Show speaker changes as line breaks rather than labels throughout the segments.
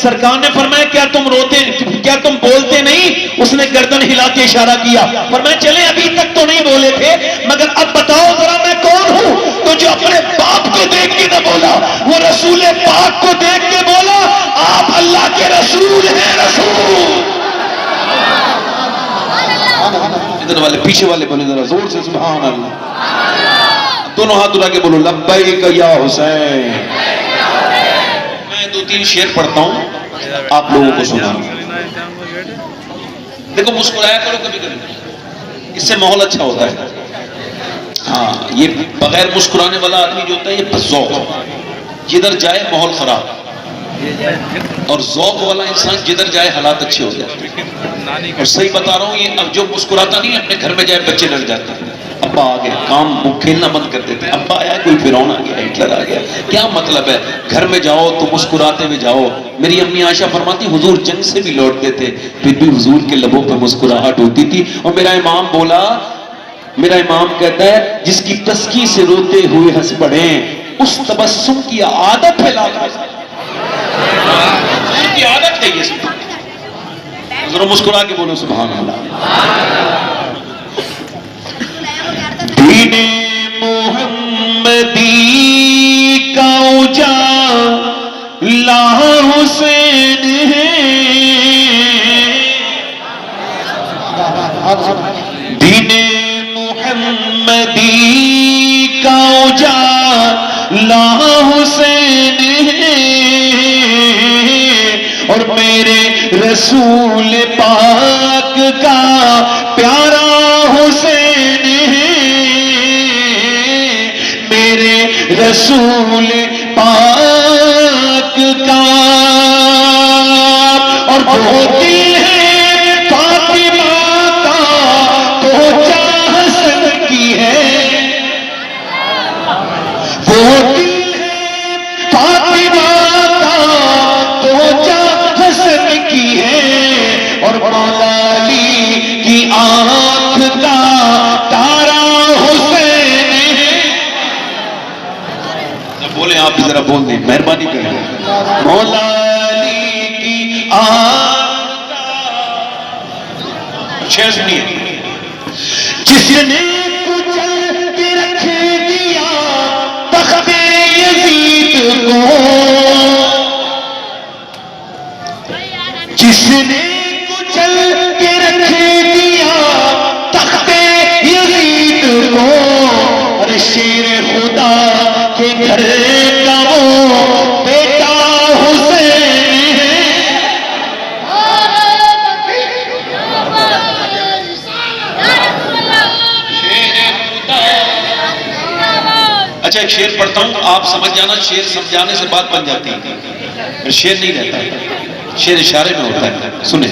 سرکار نے فرمایا کیا تم بولتے نہیں؟ اس نے گردن ہلا کے اشارہ کیا، فرمایا چلے ابھی تک تو نہیں بولے تھے، مگر اب بتاؤ ذرا میں کون ہوں؟ تو جو اپنے باپ کو دیکھ کے نہ بولا، وہ رسول پاک کو دیکھ کے بولا آپ اللہ کے رسول ہیں، رسول۔ ادھر والے پیچھے والے بولے ذرا زور سے سبحان اللہ، دونوں ہاتھ اٹھا کے بولو لبیک یا حسین۔ میں 2-3 شعر پڑھتا ہوں، آپ لوگوں کو سنا۔ دیکھو مسکرایا کرو کبھی کبھی، اس سے ماحول اچھا ہوتا ہے۔ ہاں، یہ بغیر مسکرانے والا آدمی جو ہوتا ہے یہ ذوق، جدھر جائے ماحول خراب، اور ذوق والا انسان جدھر جائے حالات اچھے ہو جاتے ہیں۔ اور صحیح بتا رہا ہوں، یہ اب جو مسکراتا نہیں اپنے گھر میں جائے بچے ڈر جاتے ہیں، ابا آ گئے، کام کھیلنا بند کر دیتے ہیں، ابا آیا کوئی فرعون آ گیا، ہٹلر آ گیا، کیا مطلب ہے؟ گھر میں جاؤ تو مسکراتے ہوئے جاؤ۔ میری امی عائشہ فرماتی حضور جنگ سے بھی لوٹتے تھے پھر بھی حضور کے لبوں پہ مسکراہٹ ہوتی تھی۔ اور میرا امام بولا، میرا امام کہتا ہے جس کی تسکی سے روتے ہوئے ہنس پڑیں اس تبسم کی عادت ہے کی عادت ہے یہ سب۔ ذرا مسکرا کے بولو سبحان اللہ۔ دین محمدی کا اجالا حسین ہے، دین محمدی کا اجالا حسین ہے، اور میرے رسول پاک کا پیارا حسین ہے، میرے رسول پاک کا، اور وہ دل ہے فاطمہ کا تو جاں حسن کی ہے، وہ دل ہے فاطمہ کا تو جاں حسن کی ہے، اور مولا علی کی آنکھ کا تارا حسین ہے۔ بولیں آپ بھی ذرا بول دیں، مہربانی کریں۔ مولا علی کی آنکھ کا، شعر سنیے۔ جس نے کچل کے رکھ دیا تخت یزید کو، جس نے کچل کے رکھ دیا تخت یزید کو، اور شیر خدا کے گھر کا وہ بیٹا حسین ہے۔ اچھا ایک شعر پڑھتا ہوں، آپ سمجھ جانا، شعر سمجھانے سے بات بن جاتی ہے، شعر نہیں رہتا، شعر اشارے میں ہوتا ہے۔ سنیں،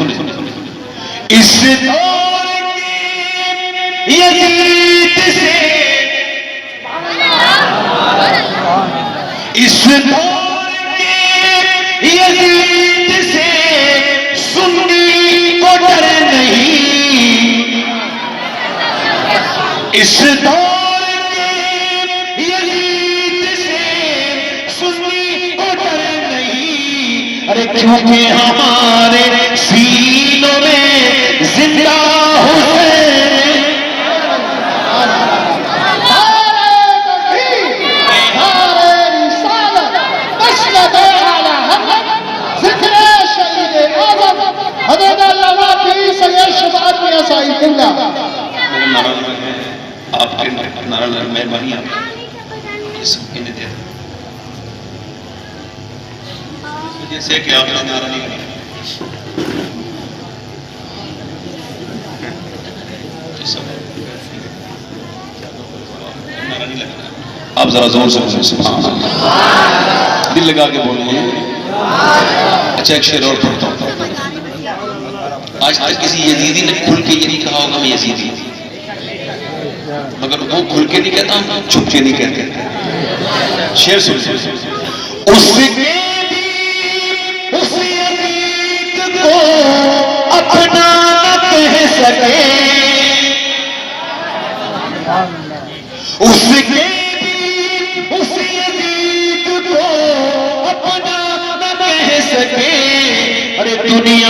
اس دور کے یزید سے، اس دور کے یزید سے سنی کو ڈر نہیں، اس دور کے یزید سے سنی کو ڈر نہیں، ارے کیونکہ ہمارے سینوں میں زندہ حسین، آپ کے نعرہ مہربانی آپ یہ سب کے لیے جیسے کہ آپ نے نعرہ نہیں لیا، آپ ذرا زور سے بولیں سبحان اللہ، دل لگا کے بولیں۔ اچھا ایک شعر اور پڑھتا ہوں۔ آج تک کسی یزیدی نے کھل کے یہ نہیں کہا ہوگا میں یزیدی، مگر وہ کھل کے نہیں کہتا، ہم چھپ کے نہیں کہتے۔ شعر سن، اس نے اس یزید کو اپنا نہ کہہ سکے، اس نے اس یزید کو اپنا نہ کہہ سکے،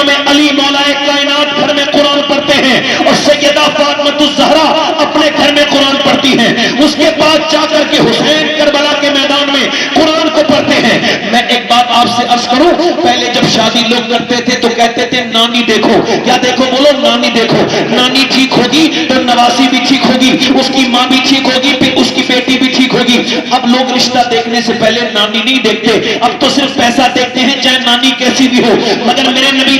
امام علی مولا کائنات گھر میں قرآن پڑھتے ہیں اور سیدہ فاطمہ الزہرا اپنے گھر میں قرآن پڑھتی ہیں، اس کے بعد جا کر کے حسین کربلا کے میدان میں قرآن کو پڑھتے ہیں۔ میں ایک بات آپ سے عرض کروں، پہلے جب شادی لوگ کرتے تھے تو کہتے تھے نانی دیکھو، کیا دیکھو بولو، نانی دیکھو، نانی ٹھیک ہوگی تو نواسی بھی ٹھیک ہوگی، اس کی ماں بھی ٹھیک ہوگی، پھر اس کی بیٹی بھی ٹھیک ہوگی۔ اب لوگ رشتہ دیکھنے سے پہلے نانی نہیں دیکھتے، اب تو صرف پیسہ دیکھتے ہیں، چاہے نانی کیسی بھی ہو۔ مگر میرے نبی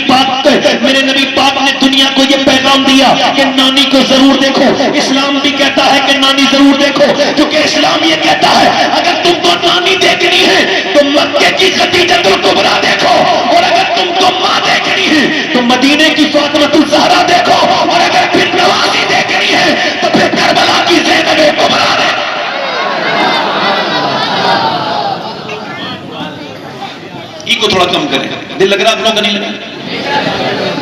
پاک نے دنیا کو یہ پیغام دیا کہ نانی کو ضرور دیکھو۔ اسلام بھی کہتا ہے کہ نانی ضرور دیکھو، کیونکہ اسلام یہ کہتا ہے اگر تم کو نانی دیکھنی ہے تو مکے کی خدیجہ الکبریٰ دیکھو، اور اگر تم کو ماں دیکھنی ہے تو مدینے کی فاطمہ الزہرا دیکھو، اور اگر پھر نوازی دیکھنی ہے تو پھر کربلا کی زینب کبریٰ دیکھو۔
کو تھوڑا کم کریں، دل لگ رہا اپنوں کا نہیں لگا؟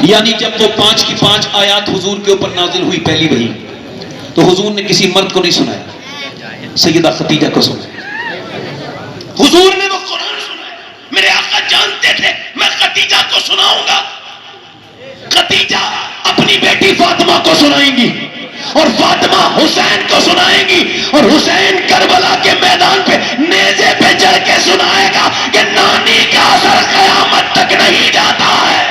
یعنی جب وہ 5 کی 5 آیات حضور کے اوپر نازل ہوئی پہلی وحی، تو حضور نے کسی مرد کو نہیں سنایا، سیدہ خدیجہ کو سنایا۔ حضور نے وہ قرآن سنایا، میرے آقا جانتے تھے میں خدیجہ کو سناؤں گا، خدیجہ اپنی بیٹی فاطمہ کو سنائیں گی، اور فاطمہ حسین کو سنائیں گی، اور حسین کربلا کے میدان پہ نیزے پہ چڑھ کے سنائے گا کہ نانی کا اثر قیامت تک نہیں جاتا ہے۔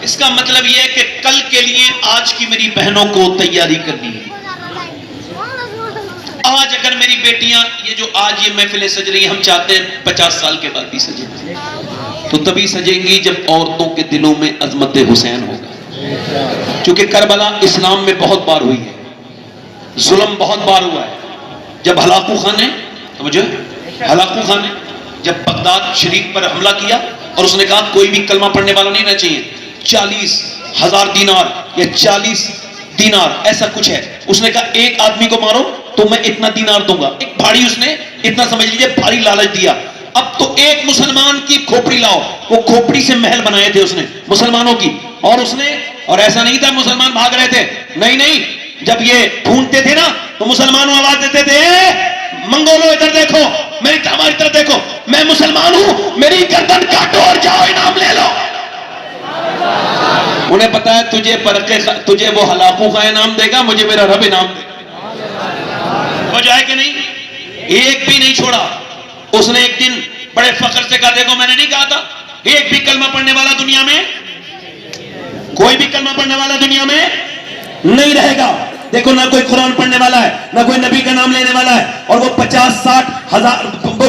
اس کا مطلب یہ ہے کہ کل کے لیے آج کی میری بہنوں کو تیاری کرنی ہے۔ آج اگر میری بیٹیاں یہ جو آج یہ محفلیں سج رہی ہیں، ہم چاہتے ہیں 50 سال کے بعد بھی سجیں، تو تبھی سجیں گی جب عورتوں کے دلوں میں عظمت حسین ہوگا، کیونکہ کربلا اسلام میں بہت بار ہوئی ہے، ظلم بہت بار ہوا ہے۔ جب ہلاکو خان نے جب بغداد شریف پر حملہ کیا اور اس نے کہا کوئی بھی کلمہ پڑھنے والا نہیں رہنا چاہیے، 40,000 دینار یا 40 دینار ایسا کچھ ہے، اس نے کہا ایک آدمی کو مارو تو میں اتنا دینار دوں گا، ایک بھاڑی، اس نے اتنا سمجھ لیجئے بھاری لالچ دیا، اب تو ایک مسلمان کی کھوپڑی لاؤ، وہ کھوپڑی سے محل بنائے تھے اس نے مسلمانوں کی، اور ایسا نہیں تھا مسلمان بھاگ رہے تھے، نہیں، جب یہ ڈھونڈتے تھے نا تو مسلمانوں آواز دیتے تھے منگولو ادھر دیکھو، میری ہماری طرف دیکھو، میں مسلمان ہوں، میری گردن کاٹو اور جاؤ انعام لے لو۔ انہیں پتا ہے تجھے وہ ہلاکو کا انعام دے گا، مجھے میرا رب انعام دے گا، ہو جائے کہ نہیں؟ ایک بھی نہیں چھوڑا۔ اس نے ایک دن بڑے فخر سے کہا دیکھو میں نے نہیں کہا تھا ایک بھی کلمہ پڑھنے والا دنیا میں، کوئی بھی کلمہ پڑھنے والا دنیا میں نہیں رہے گا۔ دیکھو نہ کوئی قرآن پڑھنے والا ہے، نہ کوئی نبی کا نام لینے والا ہے، اور وہ 50-60 ہزار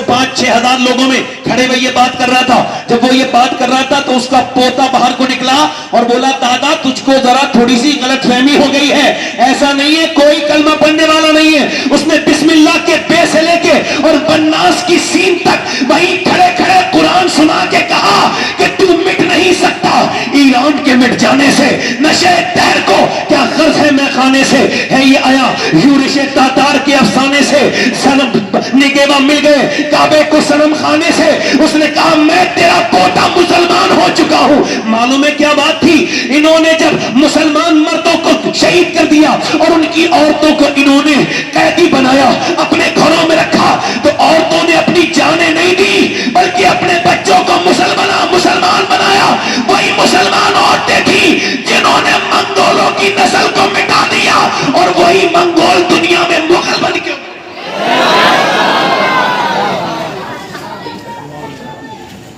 5-6 ہزار لوگوں میں کھڑے ہوئے یہ بات کر رہا تھا۔ جب وہ یہ بات کر رہا تھا تو اس کا پوتا باہر کو نکلا اور بولا دادا تجھ کو ذرا تھوڑی سی غلط فہمی ہو گئی ہے، ایسا نہیں ہے، کوئی کلمہ پڑھنے والا نہیں ہے۔ اس نے بسم اللہ کے بے سے لے کے اور بناس کی سین تک وہیں کھڑے کھڑے قرآن سنا کے کہا کہ تو مٹ نہیں سکتا ایران کے مٹ جانے سے، نشے تیر کو کیا غرض ہے میں خانے سے، ہے یہ آیا یورش تاتار کے افسانے سے، صنم نگہباں مل گئے کعبے کو صنم خانے سے۔ اس نے کہا میں تیرا پوتا مسلمان ہو چکا ہوں۔ معلوم ہے کیا بات تھی؟ انہوں نے جب مسلمان مردوں کو شہید کر دیا اور ان کی عورتوں کو انہوں نے قیدی بنایا، اپنے گھروں میں رکھا، تو عورتوں نے اپنی جانیں نہیں دی بلکہ اپنے بچوں کو مسلمان بنایا۔ وہی مسلمان عورتیں تھیں جنہوں نے منگولوں کی نسل کو مٹا دیا، اور وہی منگول دنیا میں مغل بن کے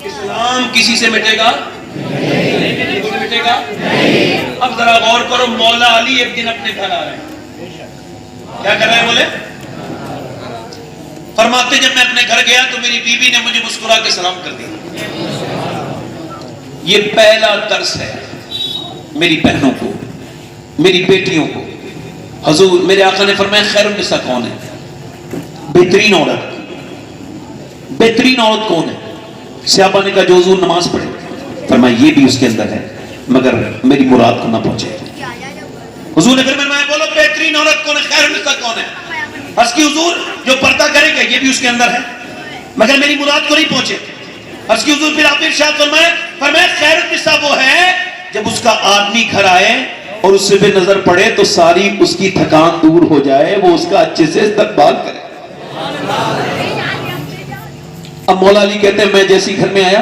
اسلام کسی سے مٹے گا نہیں، مٹے گا نہیں۔ اب ذرا غور کرو، مولا علی ایک دن اپنے گھر آ رہے ہیں، کیا کر رہے ہیں؟ بولے فرماتے جب میں اپنے گھر گیا تو میری بیوی نے مجھے مسکرا کے سلام کر دیا۔ یہ پہلا درس ہے میری بہنوں کو، میری بیٹیوں کو۔ حضور میرے آقا نے فرمایا خیر النساء کون ہے؟ بہترین عورت کون ہے؟ صحابہ نے کہا جو حضور نماز پڑھے۔ فرمایا یہ بھی اس کے اندر ہے مگر میری مراد کو نہ پہنچے۔ حضور نے فرمایا بولو بہترین عورت کون ہے، خیر النساء کون ہے؟ عرض کی حضور جو پردہ کرے گا یہ بھی اس کے اندر ہے مگر میری مراد کو نہیں پہنچے۔ عرض کی حضور پھر آپ نے ارشاد فرمایا خیر النساء وہ ہے جب اس کا آدمی گھر آئے اور اس سے بھی نظر پڑے تو ساری اس کی تھکان دور ہو جائے، وہ اس کا اچھے سے استقبال کرے۔ اب مولا علی کہتے ہیں میں جیسی گھر میں آیا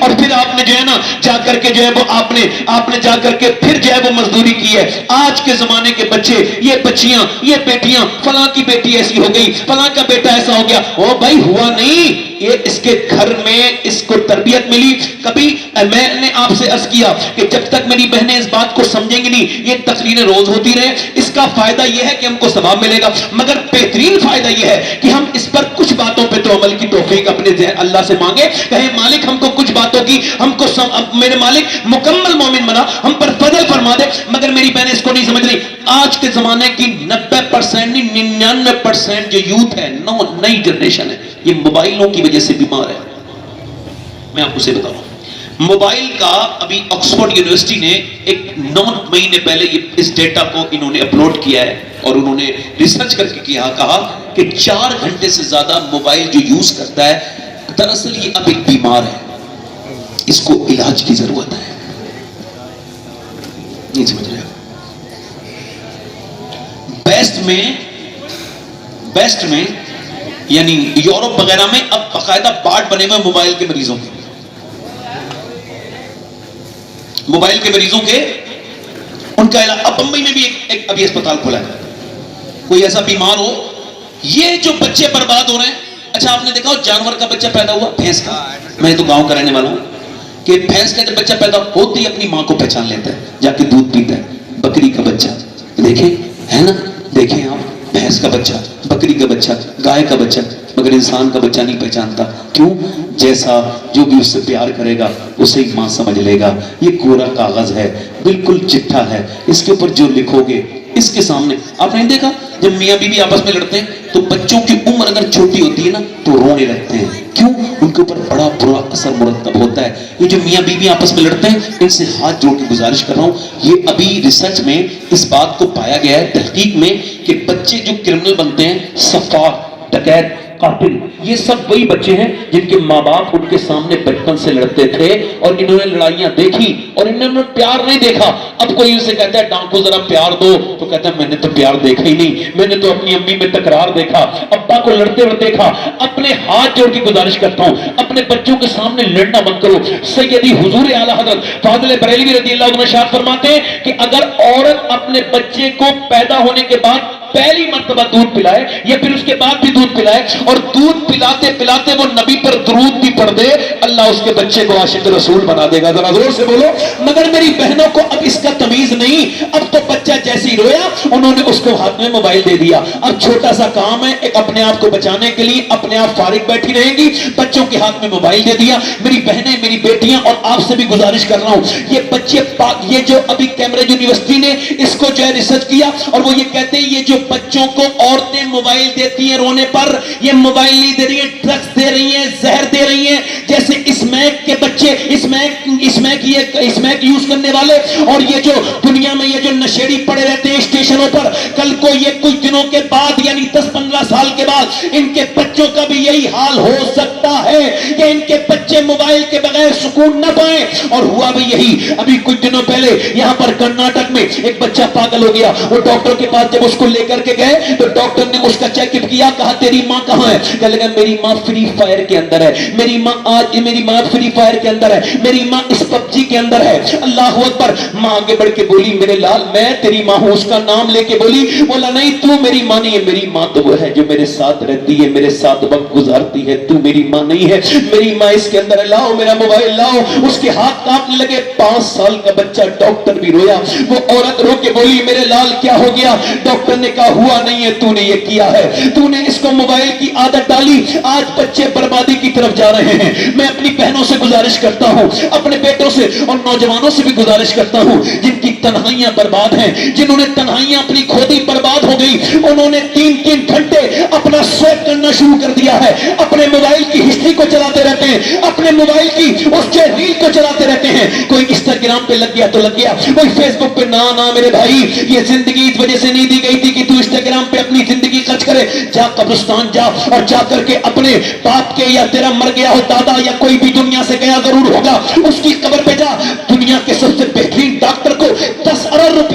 اور پھر آپ نے جو ہے نا جا کر کے جو ہے وہ آپ نے جا کر کے پھر جو ہے وہ مزدوری کی ہے. آج کے زمانے کے بچے، یہ بچیاں، یہ بیٹیاں، فلاں کی بیٹی ایسی ہو گئی، فلاں کا بیٹا ایسا ہو گیا. او بھائی ہوا نہیں، یہ اس کے گھر میں اس کو تربیت ملی. کبھی میں نے آپ سے عرض کیا کہ جب تک میری بہنیں اس بات کو سمجھیں گی نہیں، یہ تقریریں روز ہوتی رہے، اس کا فائدہ یہ ہے کہ ہم کو ثواب ملے گا، مگر بہترین فائدہ یہ ہے کہ ہم اس پر کچھ باتوں پہ تو عمل کی توفیق اپنے اللہ سے مانگے. کہیں مالک ہم کو کچھ باتوں کی، ہم کو میرے مالک مکمل مومن بنا، ہم پر فضل فرما دے. مگر میری بہنیں اس کو نہیں سمجھ رہی. آج کے زمانے کی 90% 99% جو یوتھ ہے، نئی جنریشن ہے، یہ موبائلوں کی وجہ سے بیمار ہے. میں آپ کو سے بتا رہا ہوں، موبائل کا ابھی آکسفورڈ یونیورسٹی نے ایک 9 مہینے پہلے اس ڈیٹا کو انہوں نے اپلوڈ کیا ہے اور انہوں نے ریسرچ کر کے کہا کہ 4 گھنٹے سے زیادہ موبائل جو یوز کرتا ہے، دراصل یہ اب ایک بیمار ہے، اس کو علاج کی ضرورت ہے. نہیں سمجھ رہے؟ بیسٹ میں یعنی یورپ وغیرہ میں اب باقاعدہ بارڈ بنے ہوئے موبائل کے مریضوں کے، موبائل کے مریضوں کے ان کا علاج. اب بمبئی میں بھی ایک ابھی اسپتال کھلا ہے. کوئی ایسا بیمار ہو، یہ جو بچے برباد ہو رہے ہیں. اچھا آپ نے دیکھا ہو جانور کا بچہ پیدا ہوا، بھینس کا، میں تو گاؤں کا رہنے والا ہوں، کہ بھینس کا جب بچہ پیدا ہوتی اپنی ماں کو پہچان لیتا ہے، جا کے دودھ پیتا ہے. بکری کا بچہ دیکھیں ہے نا، دیکھیں آپ، بھینس کا بچہ، بکری کا بچہ، گائے کا بچہ، مگر انسان کا بچہ نہیں پہچانتا. کیوں؟ جیسا جو بھی اس سے پیار کرے گا اسے ہی ماں سمجھ لے گا. یہ کوڑا کاغذ ہے، بالکل چٹھا ہے، اس کے اوپر جو لکھو گے اس کے سامنے. آپ نے دیکھا جب میاں بیوی آپس میں لڑتے ہیں تو بچوں کی عمر اگر چھوٹی ہوتی ہے نا تو رونے لگتے ہیں. کیوں؟ ان کے اوپر بڑا برا اثر مرتب ہوتا ہے. یہ جو میاں بیوی آپس میں لڑتے ہیں، ان سے ہاتھ جوڑ کے گزارش کر رہا ہوں، یہ ابھی ریسرچ میں اس بات کو پایا گیا ہے، تحقیق میں، کہ بچے جو کرمنل بنتے ہیں، سفاک، ڈکیت، قاتل، یہ سب وہی بچے ہیں جن کے ماں باپ ان کے سامنے بچپن سے لڑتے تھے اور انہوں نے لڑائیاں دیکھی اور انہوں نے پیار نہیں دیکھا. اب کوئی ان سے کہتا ہے ڈانکو ذرا پیار دو، تو کہتا ہے میں نے تو پیار دیکھا ہی نہیں، میں نے تو اپنی امی میں تکرار دیکھا، ابا کو لڑتے ہوئے دیکھا. اپنے ہاتھ جوڑ کے گزارش کرتا ہوں، اپنے بچوں کے سامنے لڑنا مت کرو. سیدی حضور اعلی حضرت فاضل بریلوی رضی اللہ عنہ ارشاد فرماتے ہیں کہ اگر عورت اپنے بچے کو پیدا ہونے کے بعد پہلی مرتبہ دودھ پلائے یا پھر اس کے بعد بھی دودھ پلائے اور دودھ پلاتے پلاتے وہ نبی پر درود بھی پڑھ دے، اللہ اس کے بچے کو عاشق رسول بنا دے گا. ذرا زور سے بولو. مگر میری بہنوں کو اب اس کا تمیز نہیں. اب تو بچہ جیسے ہی رویا انہوں نے اس کو ہاتھ میں موبائل دے دیا. اب چھوٹا سا کام ہے، ایک اپنے آپ کو بچانے کے لیے اپنے آپ فارغ بیٹھی رہیں گی، بچوں کے ہاتھ میں موبائل دے دیا. میری بہنیں، میری بیٹیاں، اور آپ سے بھی گزارش کر رہا ہوں، یہ بچے یہ جو ابھی کیمبرج یونیورسٹی نے اس کو جو ہے ریسرچ کیا اور وہ یہ کہتے ہیں یہ جو بچوں کو عورتیں موبائل دیتی ہیں رونے پر، یہ موبائل نہیں دے رہی ہیں، ڈرگس دے رہی ہیں، زہر دے رہی ہیں. جیسے اسمیک کے بچے اسمیک یوز کرنے والے اور یہ جو دنیا میں یہ جو نشیڑی پڑے رہتے ہیں اسٹیشنوں پر، کل کو یہ کچھ دنوں کے بعد یعنی 10-15 سال کے بعد ان کے بچوں کا بھی یہی حال ہو سکتا ہے کہ ان کے بچے موبائل کے بغیر سکون نہ پائیں. اور ہوا بھی یہی. ابھی کچھ دنوں پہلے یہاں پر کرناٹک میں ایک بچہ پاگل ہو گیا. وہ ڈاکٹر کے پاس جب اس کو لے کر کے گئے تو ڈاکٹر نے اس کا چیک اپ کیا، کہا تیری ماں کہاں ہے؟ کہنے لگا میری ماں فری فائر کے اندر ہے، میری ماں فری فائر کے اندر ہے، میری ماں اس PUBG کے اندر ہے. اللہ اکبر. ماں آگے بڑھ کے بولی میرے لال میں تیری ماں ہوں. اس کا نام لے کے بولی. بولا نہیں تو میری ماں نہیں ہے، میری ماں تو وہ ہے جو میرے ساتھ رہتی ہے، میرے ساتھ وقت گزارتی ہے، تو میری ماں نہیں ہے، میری ماں اس کے اندر ہے، لاؤ میرا موبائل لاؤ. اس کے ہاتھ کانپنے لگے. 5 سال کا بچہ. ڈاکٹر بھی رویا. وہ عورت رو کے بولی میرے لال کیا ہو گیا؟ ڈاکٹر نے کہا ہوا نہیں ہے، تو نے یہ کیا ہے، تو نے اس کو موبائل کی عادت ڈالی. آج بچے بربادی کی طرف جا رہے ہیں. میں اپنی بہنوں سے گزارش کرتا ہوں، اپنے بیٹوں سے اور نوجوانوں سے بھی گزارش کرتا ہوں جن کی تنہائیاں برباد ہیں، جنہوں نے تنہائیاں اپنی کھودی برباد ہو گئی، انہوں نے 3-3 گھنٹے اپنا سویپ کرنا شروع کر دیا ہے. اپنے موبائل کی ہسٹری کو چلاتے رہتے ہیں، اپنے موبائل کی اس کے ریل کو چلاتے رہتے ہیں. کوئی انسٹاگرام پہ لگ گیا تو لگ گیا، کوئی فیس بک پہ. نہ میرے بھائی، یہ زندگی اس وجہ سے نہیں دی گئی تھی کہ تو انسٹاگرام پہ اپنی زندگی خرچ کرے. جا قبرستان جا اور جا کر کے اپنے باپ کے یا تیرا مر گیا ہو دادا یا کوئی بھی دنیا سے گیا ضرور ہوگا، اس کی قبر پہ جا. دنیا کے سب سے بہترین ڈاکٹر کو 10 ارب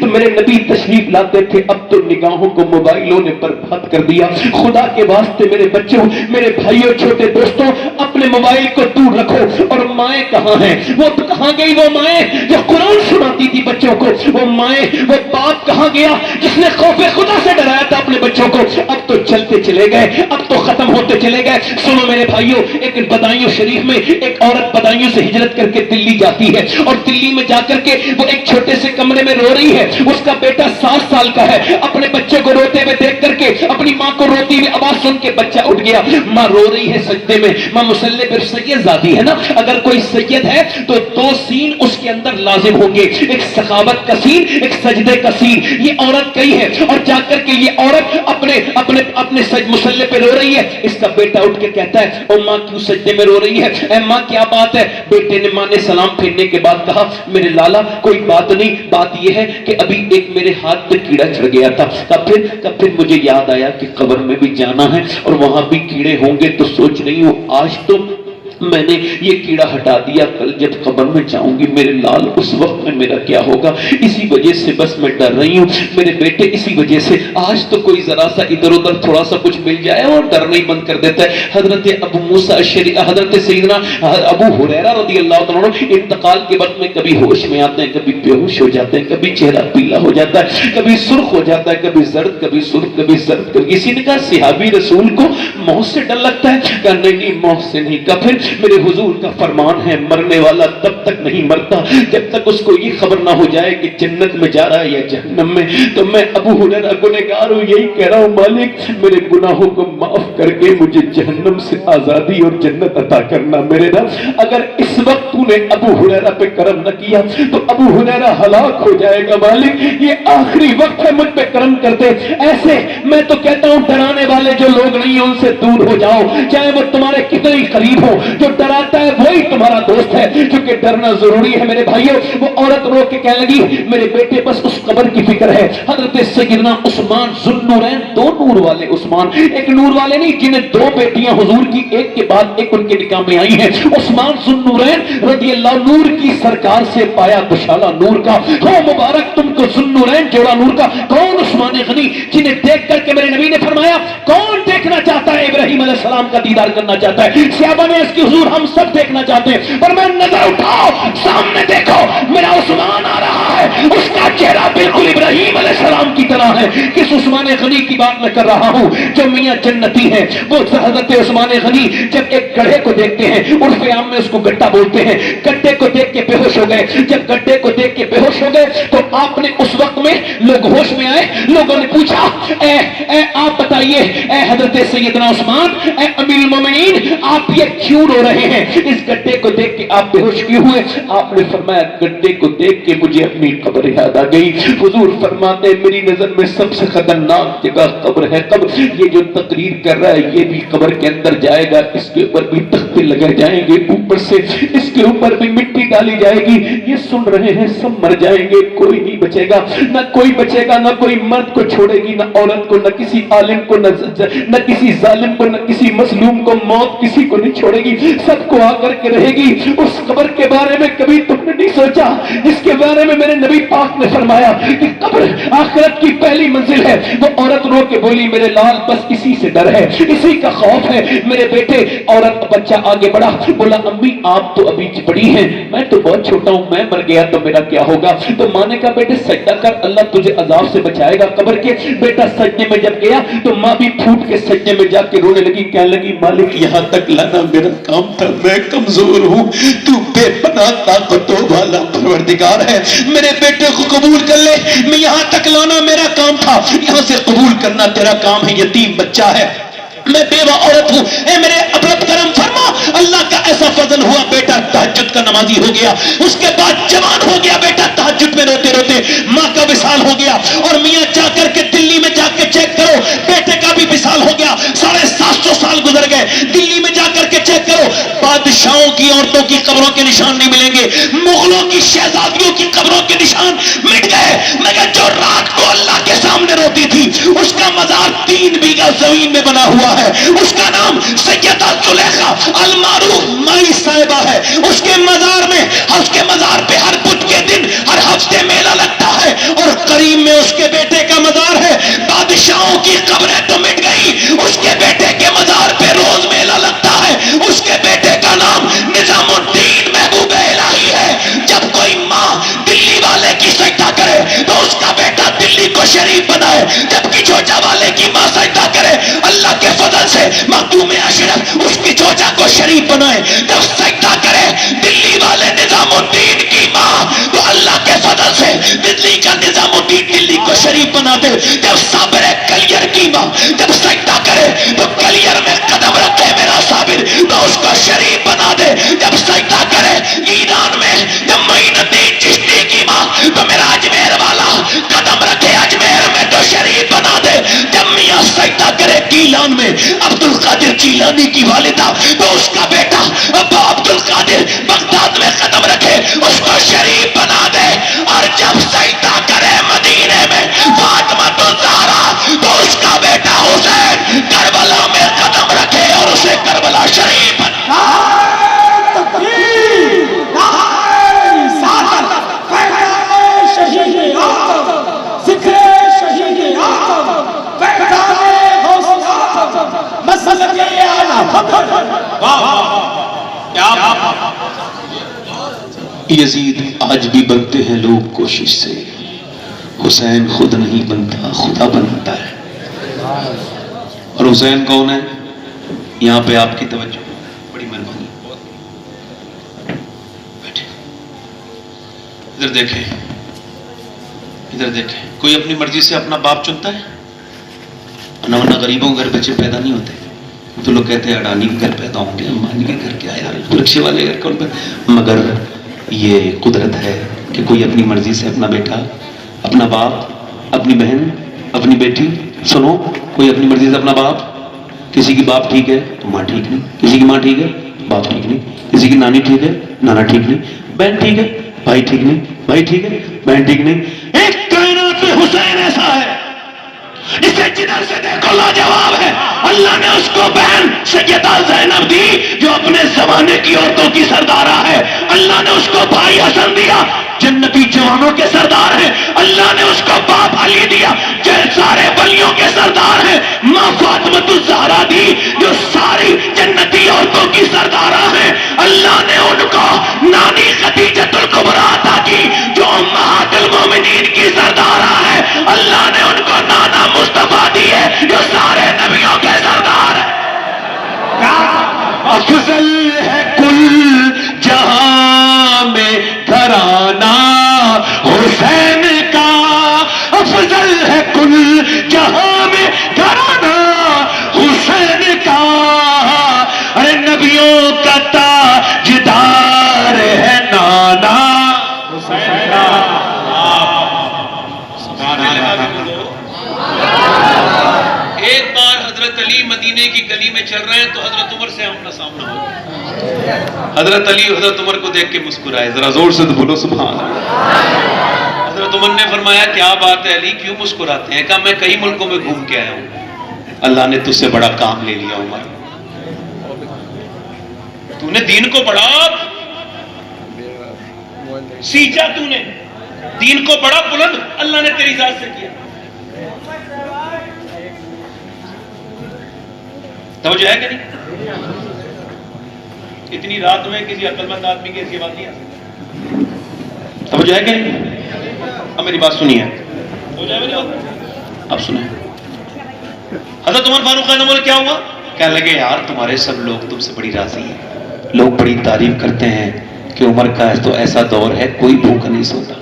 تو میرے نبی تشریف لاتے تھے، اب تو نگاہوں کو موبائلوں نے برباد کر دیا۔ خدا کے واسطے میرے بچوں، میرے بھائیوں، چھوٹے دوستوں، اپنے موبائل کو دور رکھو۔ اور مائیں کہاں ہیں؟ وہ تو کہاں گئی وہ مائیں جو قرآن سناتی تھی بچوں کو؟ وہ مائیں، وہ باپ کہاں گیا جس نے خوف خدا سے ڈرایا تھا اپنے بچوں کو؟ اب تو چلتے چلے گئے، اب تو ختم ہوتے چلے گئے۔ سنو میرے بھائیوں، ایک بدایوں شریف میں ایک عورت بدایوں سے ہجرت کر کے دلی جاتی ہے، اور دلی میں جا کر کے وہ ایک چھوٹے سے کمرے میں رو رہی ہے۔ اس کا بیٹا 7 سال کا ہے۔ اپنے بچے کو روتے ہوئے دیکھ کر کے، اپنی ماں کو روتی ہوئی آواز سن کے بچہ اٹھ گیا۔ ماں رو رہی ہے سجدے میں، ماں مصلی پر سید زادی ہے نا، اگر کوئی سید ہے تو 2 سین اس کے اندر لازم ہوں گے، ایک سخاوت کا سین، ایک سجدے کا سین۔ یہ عورت گئی ہے اور جا کر کے یہ عورت اپنے مصلی پہ رو رہی ہے۔ اس کا بیٹا اٹھ کے کہتا ہے، او ماں کیوں سجدے میں رو رہی ہے؟ اے ماں کیا بات ہے؟ بیٹے نے، ماں نے سلام پھیرنے کے بعد کہا، میرے لالا کوئی بات نہیں، بات یہ ہے کہ ابھی ایک میرے ہاتھ پہ کیڑا چڑھ گیا تھا، پھر مجھے یاد آیا کہ قبر میں بھی جانا ہے اور وہاں بھی کیڑے ہوں گے، تو سوچ رہی ہوں آج تو میں نے یہ کیڑا ہٹا دیا، کل جب قبر میں جاؤں گی میرے لال اس وقت میں میرا کیا ہوگا؟ اسی وجہ سے بس میں ڈر رہی ہوں میرے بیٹے، اسی وجہ سے آج تو کوئی ذرا سا ادھر ادھر تھوڑا سا کچھ مل جائے اور ڈرنا ہی بند کر دیتا ہے۔ حضرت ابو موسیٰ اشعری، حضرت سیدنا ابو ہریرہ رضی اللہ تعالیٰ عنہ انتقال کے وقت میں کبھی ہوش میں آتے ہیں، کبھی بے ہوش ہو جاتے ہیں، کبھی چہرہ پیلا ہو جاتا ہے، کبھی سرخ ہو جاتا ہے، کبھی زرد، کبھی سرخ، کبھی زرد۔ کسی نے کہا صحابی رسول کو موت سے ڈر لگتا ہے؟ کہا نہیں موت سے نہیں۔ کہا پھر میرے حضور کا فرمان ہے مرنے والا تب تک نہیں مرتا جب تک اس کو یہ خبر نہ ہو جائے کہ جنت میں جا رہا ہے یا جہنم میں۔ تو میں ابو ہریرہ گنہگار ہوں، یہی کہہ رہا ہوں مالک میرے گناہوں کو معاف کر کے مجھے جہنم سے آزادی اور جنت عطا کرنا میرے رب۔ اگر اس وقت تو نے ابو ہریرہ پہ کرم نہ کیا تو ابو ہریرہ ہلاک ہو جائے گا مالک، یہ آخری وقت ہے، مجھ پہ کرم کرتے۔ ایسے میں تو کہتا ہوں ڈرانے والے جو لوگ نہیں ہیں ان سے دور ہو جاؤ، چاہے وہ تمہارے کتنے ہی قریب ہو۔ جو ڈراتا ہے وہی تمہارا دوست ہے، کیونکہ ڈرنا ضروری ہے میرے بھائیوں۔ وہ عورت رو کے کہنے لگی میرے بیٹے بس اس قبر کی فکر ہے۔ حضرت سیدنا عثمان ذوالنورین، 2 نور والے عثمان، ایک نور والے نہیں جنہیں 2 بیٹیاں حضور کی ایک کے بعد ایک ان کے نکاح میں آئی ہیں، عثمان ذوالنورین رضی اللہ، نور کی سرکار سے پایا دشالہ نور کا، ہو مبارک تم کو ذوالنورین جوڑا نور کا۔ کون عثمان غنی جنہیں دیکھ کر کے میرے نبی نے فرمایا کون دیکھنا چاہتا ہے ابراہیم علیہ السلام کا دیدار کرنا چاہتا ہے؟ صحابہ نے اس کی حضور ہم سب دیکھنا چاہتے ہیں، پر میں نظر اٹھاؤ سامنے دیکھو میرا عثمان آ رہا ہے، اس کا چہرہ بالکل ابراہیم علیہ السلام کی طرح ہے۔ کس عثمان غنی کی بات میں کر رہا ہوں؟ جو میاں جنتی ہیں۔ وہ حضرت عثمان غنی جب ایک گڑھے کو دیکھتے ہیں، عرف عام میں اس کو گڈھا بولتے ہیں، گڈھے کو دیکھ کے بے ہوش ہو گئے۔ جب گڈھے کو دیکھ کے بے ہوش ہو گئے تو آپ نے اس وقت میں لوگ ہوش میں آئے، لوگوں نے پوچھا اے آپ بتائیے اے حضرت سیدنا عثمان، اے امیر المومنین، آپ یہ کیوں رو رہے ہیں؟ اس گڈھے کو دیکھ کے آپ بے ہوش کیوں ہوئے؟ آپ نے فرمایا گڈھے کو دیکھ کے مجھے اپنی قبر یاد آ گئی۔ حضور فرماتے میری نظر میں سب سے خطرناک جگہ قبر ہے۔ قبر یہ جو تقریر کر رہا ہے یہ بھی قبر کے اندر جائے گا، اس کے اوپر بھی تختے لگے جائیں گے، اوپر سے اس کے اوپر بھی مٹی ڈالی جائے گی۔ یہ سن رہے ہیں سب مر جائیں گے، کوئی نہیں بچے گا، نہ کوئی بچے گا، نہ کوئی مرد کو چھوڑے گی، نہ عورت کو، نہ کسی عالم کو، نہ کسی ظالم کو، نہ کسی مظلوم کو، موت کسی کو نہیں چھوڑے گی، سب کو آ کر کے رہے گی۔ اس قبر کے بارے میں کبھی تم نے نہیں سوچا جس کے بارے میں میرے نبی پاک نے فرمایا کہ قبر آخرت کی پہلی منزل ہے؟ وہ عورت رو کے بولی میرے لال بس اسی سے ڈر ہے، اسی کا خوف ہے میرے بیٹے۔ عورت بچہ آگے بڑھا، بولا امی آپ تو ابھی بڑی ہیں، میں تو بہت چھوٹا ہوں، میں مر گیا تو میرا کیا ہوگا؟ تو ماں نے کہا بیٹے سجدہ کر، اللہ تجھے عذاب سے بچائے گا قبر کے۔ بیٹا سجدے میں جب گیا تو ماں بھی پھوٹ کے سجدے میں جا کے رونے لگی، کہنے لگی مالک یہاں تک لانا میرا کام تھا، میں کمزور ہوں، تو بے پناہ طاقتوں والا پروردگار ہے، میرے بیٹے کو قبول کر لے، میں یہاں تک لانا میرا کام تھا، یہاں سے قبول کرنا تیرا کام ہے، یتیم بچہ ہے، میں بیوہ عورت ہوں، اے میرے ابرد کرم فرما۔ اللہ کا ایسا فضل ہوا بیٹا تہجد کا نمازی ہو گیا، اس کے بعد جوان ہو گیا بیٹا، تہجد میں روتے روتے ماں کا وصال ہو گیا، اور میاں جا کر کے دلی میں جا کے چیک کرو بیٹے کا بھی وصال ہو گیا، 750 سال گزر گئے، دلی میں جا کر کے چیک کرو بادشاہوں کی عورتوں کی قبروں کے نشان نہیں ملیں گے، مغلوں کی شہزادیوں کی قبروں کے نشان مٹ گئے، مگر جو رات کو اللہ کے سامنے روتی تھی اس کا مزار 3 بیگھہ زمین میں بنا ہوا ہے، اس کا نام سیدہ زلیخا المعروف مائی صاحبہ ہے، اس کے مزار میں، اس کے مزار پہ ہر بدھ کے دن ہر ہفتے میلہ لگتا ہے، اور کی قبریں تو مٹ گئی، اس کے بیٹے کے مزار پہ روز میلہ لگتا ہے، اس کے بیٹے کا نام نظام الدین محبوب الہی ہے۔ جب کوئی ماں دلی والے کی سجدہ کرے تو اس کا بیٹا دلی کو شریف بنائے، جبکہ چوچا والے کی ماں سجدہ کرے اللہ کے فضل سے مخدوم اشرف اس کی چوچا کو شریف بنائے، جب سجدہ کرے دلی والے نظام الدین کی ماں تو اللہ کے فضل سے دلی کا نظام الدین دلی کو شریف بنا دے، جب صابر کلیر کی ماں جب سجدہ کرے تو کلیر میں قدم رکھے میرا صابر تو اس کو شریف بنا دے، جب سجدہ کرے ایران میں جب معین الدین چشتی کی ماں تو میرا اجمیر والا قدم رکھے اجمیر میں تو شریف بنا دے، جب میاں سجدہ کرے گیلان میں عبد القادر جیلانی کی والدہ تو اس کا بیٹا ابا عبد القادر بغداد میں قدم رکھے اس کو شریف بنا دے، اور جب سجدہ کرے مدینے میں فاطمہ الزہرا تو اس کا بیٹا حسین کربلا میں قدم رکھے اور اسے کربلا شریف بنا
یزید آج بھی بنتے ہیں لوگ کوشش سے، حسین خود نہیں بنتا خدا بنتا ہے۔ اور حسین کون ہے؟ یہاں پہ آپ کی توجہ، بڑی مہربانی، بیٹھے ادھر دیکھیں، ادھر دیکھیں، کوئی اپنی مرضی سے اپنا باپ چنتا ہے؟ ورنہ غریبوں کے گھر بچے پیدا نہیں ہوتے، تو لوگ کہتے ہیں اڈانی کے گھر پیدا ہوں گے، امبانی کے گھر کیا یار، رکشے والے گھر کون پیدا، مگر یہ قدرت ہے کہ کوئی اپنی مرضی سے اپنا بیٹا، اپنا باپ، اپنی بہن، اپنی بیٹی، سنو، کوئی اپنی مرضی سے اپنا باپ، کسی کی باپ ٹھیک ہے تو ماں ٹھیک نہیں، کسی کی ماں ٹھیک ہے باپ ٹھیک نہیں، کسی کی نانی ٹھیک ہے نانا ٹھیک نہیں، بہن ٹھیک ہے بھائی ٹھیک نہیں، بھائی ٹھیک ہے بہن ٹھیک نہیں۔
ایک کائنات میں حسین ایسا ہے جسے جدھر سے دیکھو لاجواب ہے، اللہ نے اس کو بہن سیدہ زینب دی جو اپنے زمانے کی عورتوں کی سردارہ ہے، اللہ نے اس کو بھائی حسن دیا جنتی جوانوں کے سردار ہیں، اللہ نے اس کو باپ علی دیا جو سارے ولیوں کے سردار ہیں، ماں فاطمہ الزہرا دی جو ساری جنتی عورتوں کی سردارہ ہیں، اللہ نے ان کو نانی خدیجۃ الکبریٰ عطا کی جو امہات المومنین کی سردارہ ہے، اللہ نے ان کو نانا مصطفیٰ دیے جو سارے نبیوں کے سردار ہیں۔ افضل ہے کل جہاں میں گھرانہ حسین کا، افضل ہے کل جہاں میں گھرانہ حسین کا، ارے نبیوں کا تاجدار ہے نانا حسین کا۔
ایک بار حضرت علی مدینے کی گلی میں چل رہے ہیں تو حضرت عمر سے آمنا سامنا ہو، حضرت علی حضرت عمر کو دیکھ کے مسکرائے، ذرا زور سے تو بولو سبحان اللہ۔ حضرت عمر نے فرمایا کیا بات ہے علی کیوں مسکراتے ہیں؟ کہا میں کئی ملکوں میں گھوم کے آیا ہوں، اللہ نے تجھ سے بڑا کام لے لیا عمر، تو نے دین کو بڑا سیچا، تو نے دین کو بڑا بلند اللہ نے تیری ذات سے کیا۔ توجہ ہے کہ نہیں؟ اتنی رات میں کسی عقل مند آدمی کی ایسی بات نہیں آتی، توجہ ہے کہ نہیں؟ اب میری بات سنیے، اب سنیں، حضرت عمر فاروق اعظم بولے کیا ہوا؟ کہنے لگے یار تمہارے سب لوگ تم سے بڑی راضی ہیں، لوگ بڑی تعریف کرتے ہیں کہ عمر کا تو ایسا دور ہے کوئی بھوکا نہیں سوتا،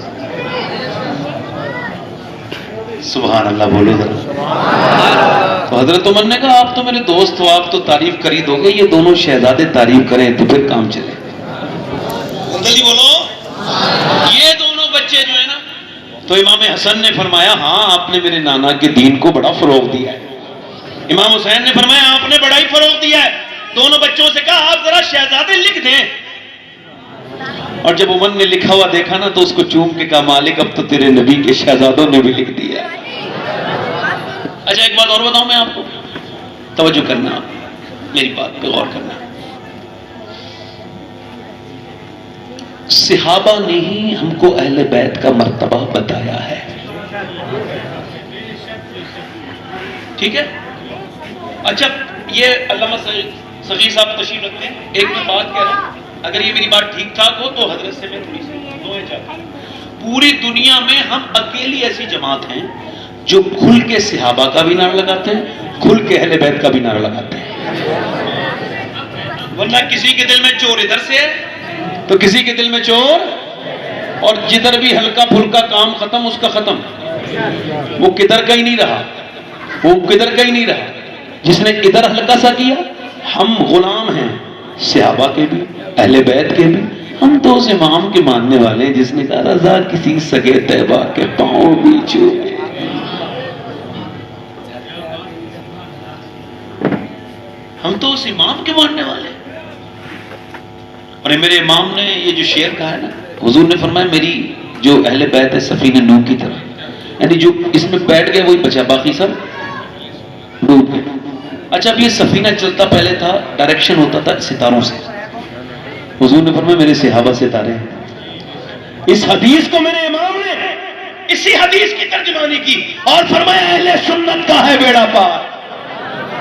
سبحان اللہ بولو ذرا۔ تو حضرت عمر نے کہا آپ تو میرے دوست ہو، آپ تو تعریف کر ہی دو گے، یہ دونوں شہزادے تعریف کریں تو پھر کام چلے۔ جلدی بولو، یہ دونوں بچے جو ہے نا، تو امام حسن نے فرمایا ہاں آپ نے میرے نانا کے دین کو بڑا فروغ دیا ہے، امام حسین نے فرمایا آپ نے بڑا ہی فروغ دیا ہے، دونوں بچوں سے کہا آپ ذرا شہزادے لکھ دیں، اور جب عمر نے لکھا ہوا دیکھا نا تو اس کو چوم کے کہا مالک اب تو تیرے نبی کے شہزادوں نے بھی لکھ دیا۔ اچھا ایک بات اور بتاؤں میں آپ کو، توجہ کرنا، میری بات پہ غور کرنا، صحابہ نے ہی ہم کو اہل بیت کا مرتبہ بتایا ہے، ٹھیک ہے. اچھا یہ علامہ صغیر صاحب تشریف رکھتے ہیں. ایک میں بات کہہ رہا ہوں, اگر یہ میری بات ٹھیک ٹھاک ہو تو حضرت سے میں تھوڑی سی دعائیں چاہتا ہوں. پوری دنیا میں ہم اکیلی ایسی جماعت ہیں جو کھل کے صحابہ کا بھی نعرہ لگاتے ہیں, کھل کے اہل بیت کا بھی نعرہ لگاتے ہیں. ورنہ کسی کے دل میں چور ادھر سے ہے تو کسی کے دل میں چور, اور جدھر بھی ہلکا پھلکا کام ختم اس کا ختم, وہ کدھر کا ہی نہیں رہا, وہ کدھر کا ہی نہیں رہا. جس نے ادھر ہلکا سا کیا, ہم غلام ہیں صحابہ کے بھی اہل بیت کے بھی. ہم تو اس امام کے ماننے والے ہیں جس نے کہا رضا کسی سگے طیبہ کے پاؤں بھی چھوئے. ہم تو اس امام کے ماننے والے ہیں. اور میرے امام نے یہ جو شعر کہا ہے نا, حضور نے فرمایا میری جو اہل بیت ہے سفینہ نوح کی طرح, یعنی جو اس میں بیٹھ گئے وہی بچا, باقی سب ڈوب گئے. اچھا اب یہ سفینہ چلتا پہلے تھا, ڈائریکشن ہوتا تھا ستاروں سے. حضور نے فرمایا میرے صحابہ ستارے ہیں. اس حدیث کو میرے امام نے اسی حدیث کی ترجمانی کی اور فرمایا اہل سنت کا ہے بیڑا پار,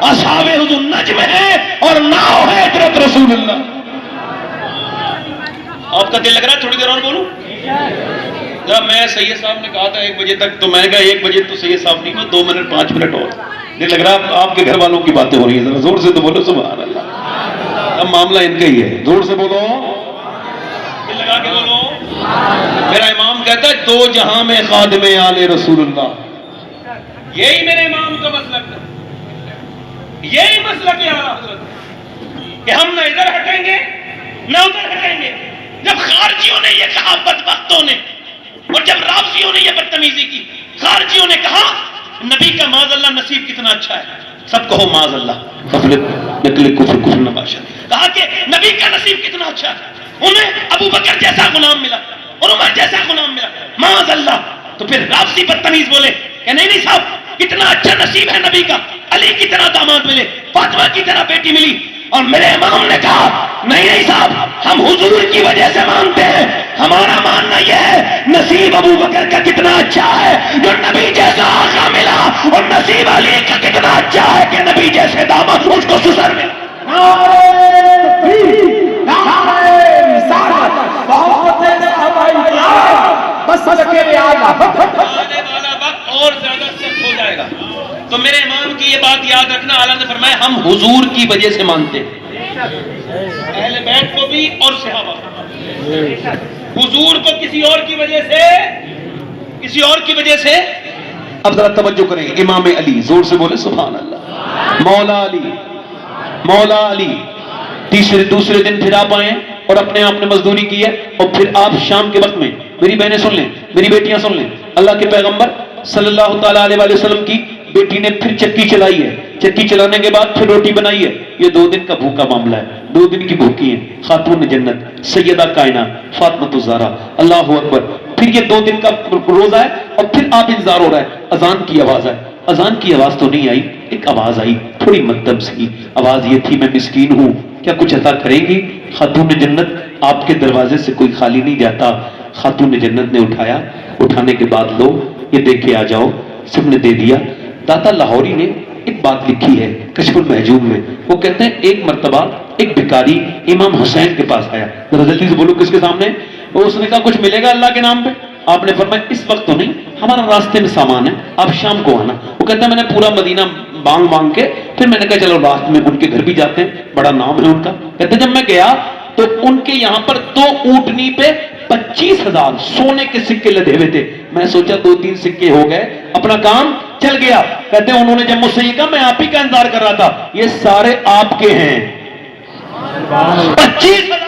اصحاب حضور نجم ہے اور ناؤ ہے حضرت رسول اللہ. آپ کا دل لگ رہا ہے تھوڑی دیر اور بولوں؟ جب میں سید صاحب نے کہا تھا 1 بجے تک, تو میں نے کہا 1 بجے تو سید صاحب نہیں, میں 2 منٹ 5 منٹ اور. دل لگ رہا ہے آپ کے گھر والوں کی باتیں ہو رہی ہیں, ذرا زور سے تو بولو سبحان اللہ. اب معاملہ ان کا ہی ہے, زور سے بولو, دل لگا کے بولو. میرا امام کہتا ہے 2 جہاں میں خادم آل رسول اللہ. یہی میرے امام کا مسلک ہے, یہی مسلک ہے حضرت کہ ہم نہ ادھر ہٹیں گے نہ ادھر ہٹیں گے. جب خارجیوں نے یہ کہا بدبختوں نے, اور جب رافضیوں نے یہ بدتمیزی کی, خارجیوں نے کہا نبی کا معاذ اللہ نصیب کتنا اچھا ہے, سب کہو معاذ اللہ, کفر کفر نباشا, کہا کہ نبی کا نصیب کتنا اچھا ہے, انہیں ابو بکر جیسا غلام ملا اور عمر جیسا غلام ملا, معاذ اللہ. تو پھر رافضی بدتمیز بولے کہ نہیں صاحب کتنا اچھا نصیب ہے نبی کا, علی کی طرح داماد ملے, فاطمہ کی طرح بیٹی ملی. اور میرے امام نے کہا نہیں صاحب, ہم حضور کی وجہ سے مانتے ہیں, ہمارا ماننا یہ ہے نصیب ابو بکر کا کتنا اچھا ہے جو نبی جیسا آقا ملا, اور نصیب علی کا کتنا اچھا ہے کہ نبی جیسے داماد اس کو سسر ملا. آنے والا وقت اور زیادہ سخت ہو جائے گا. تو میرے امام کی یہ بات یاد رکھنا, اعلیٰ نے فرمایا ہم حضور کی وجہ سے مانتے ہیں, اہل بیت کو بھی اور صحابہ کو. حضور کو کسی اور کی وجہ سے, کسی اور کی وجہ سے. اب ذرا توجہ کریں, امام علی, زور سے بولے سبحان اللہ. مولا علی, مولا علی. دوسرے دن پھر آپ آئے اور اپنے آپ نے مزدوری کی ہے, اور پھر آپ شام کے وقت میں, میری بہنیں سن لیں, میری بیٹیاں سن لیں, اللہ کے پیغمبر صلی اللہ تعالیٰ علیہ وسلم کی بیٹی نے پھر چکی چلائی ہے, چکی چلانے کے بعد پھر روٹی بنائی ہے. یہ 2 دن کا بھوکا معاملہ ہے, 2 دن کی بھوکی ہیں, خاتون جنت سیدہ کائنات فاطمہ الزہرا, اللہ اکبر. پھر یہ 2 دن کا روزہ ہے, اور پھر آپ انتظار ہو رہا ہے, اذان کی آواز ہے. اذان کی آواز تو نہیں آئی, ایک آواز آئی تھوڑی مدھم سی, آواز یہ تھی میں مسکین ہوں, کیا کچھ عطا کریں گی؟ خاتون جنت, آپ کے دروازے سے کوئی خالی نہیں جاتا. خاتون جنت نے اٹھایا, اٹھانے کے بعد لو یہ دیکھ کے آ جاؤ, سب نے دے دیا. داتا لاہوری نے ایک بات لکھی ہے کشف المحجوب میں, وہ کہتے ہیں ایک مرتبہ ایک بھکاری امام حسین کے پاس آیا. ذرا جلدی سے بولو کس کے سامنے؟ اس نے کہا کچھ ملے گا اللہ کے نام پہ؟ آپ نے فرمایا اس وقت تو نہیں, ہمارا راستے میں سامان ہے, آپ شام کو آنا. وہ کہتا ہے میں نے پورا مدینہ مانگ مانگ کے پھر میں نے کہا چلو راستے میں ان کے گھر بھی جاتے ہیں, بڑا نام ہے ان کا. کہتے جب میں گیا تو ان کے یہاں پر 2 اونٹنی پہ 25,000 سونے کے سکے لدے ہوئے تھے. میں سوچا 2-3 سکے ہو گئے, اپنا کام چل گیا. کہتے ہیں انہوں نے جب مجھ سے یہ کہا میں آپ ہی کا انتظار کر رہا تھا, یہ سارے آپ کے ہیں. 25,000.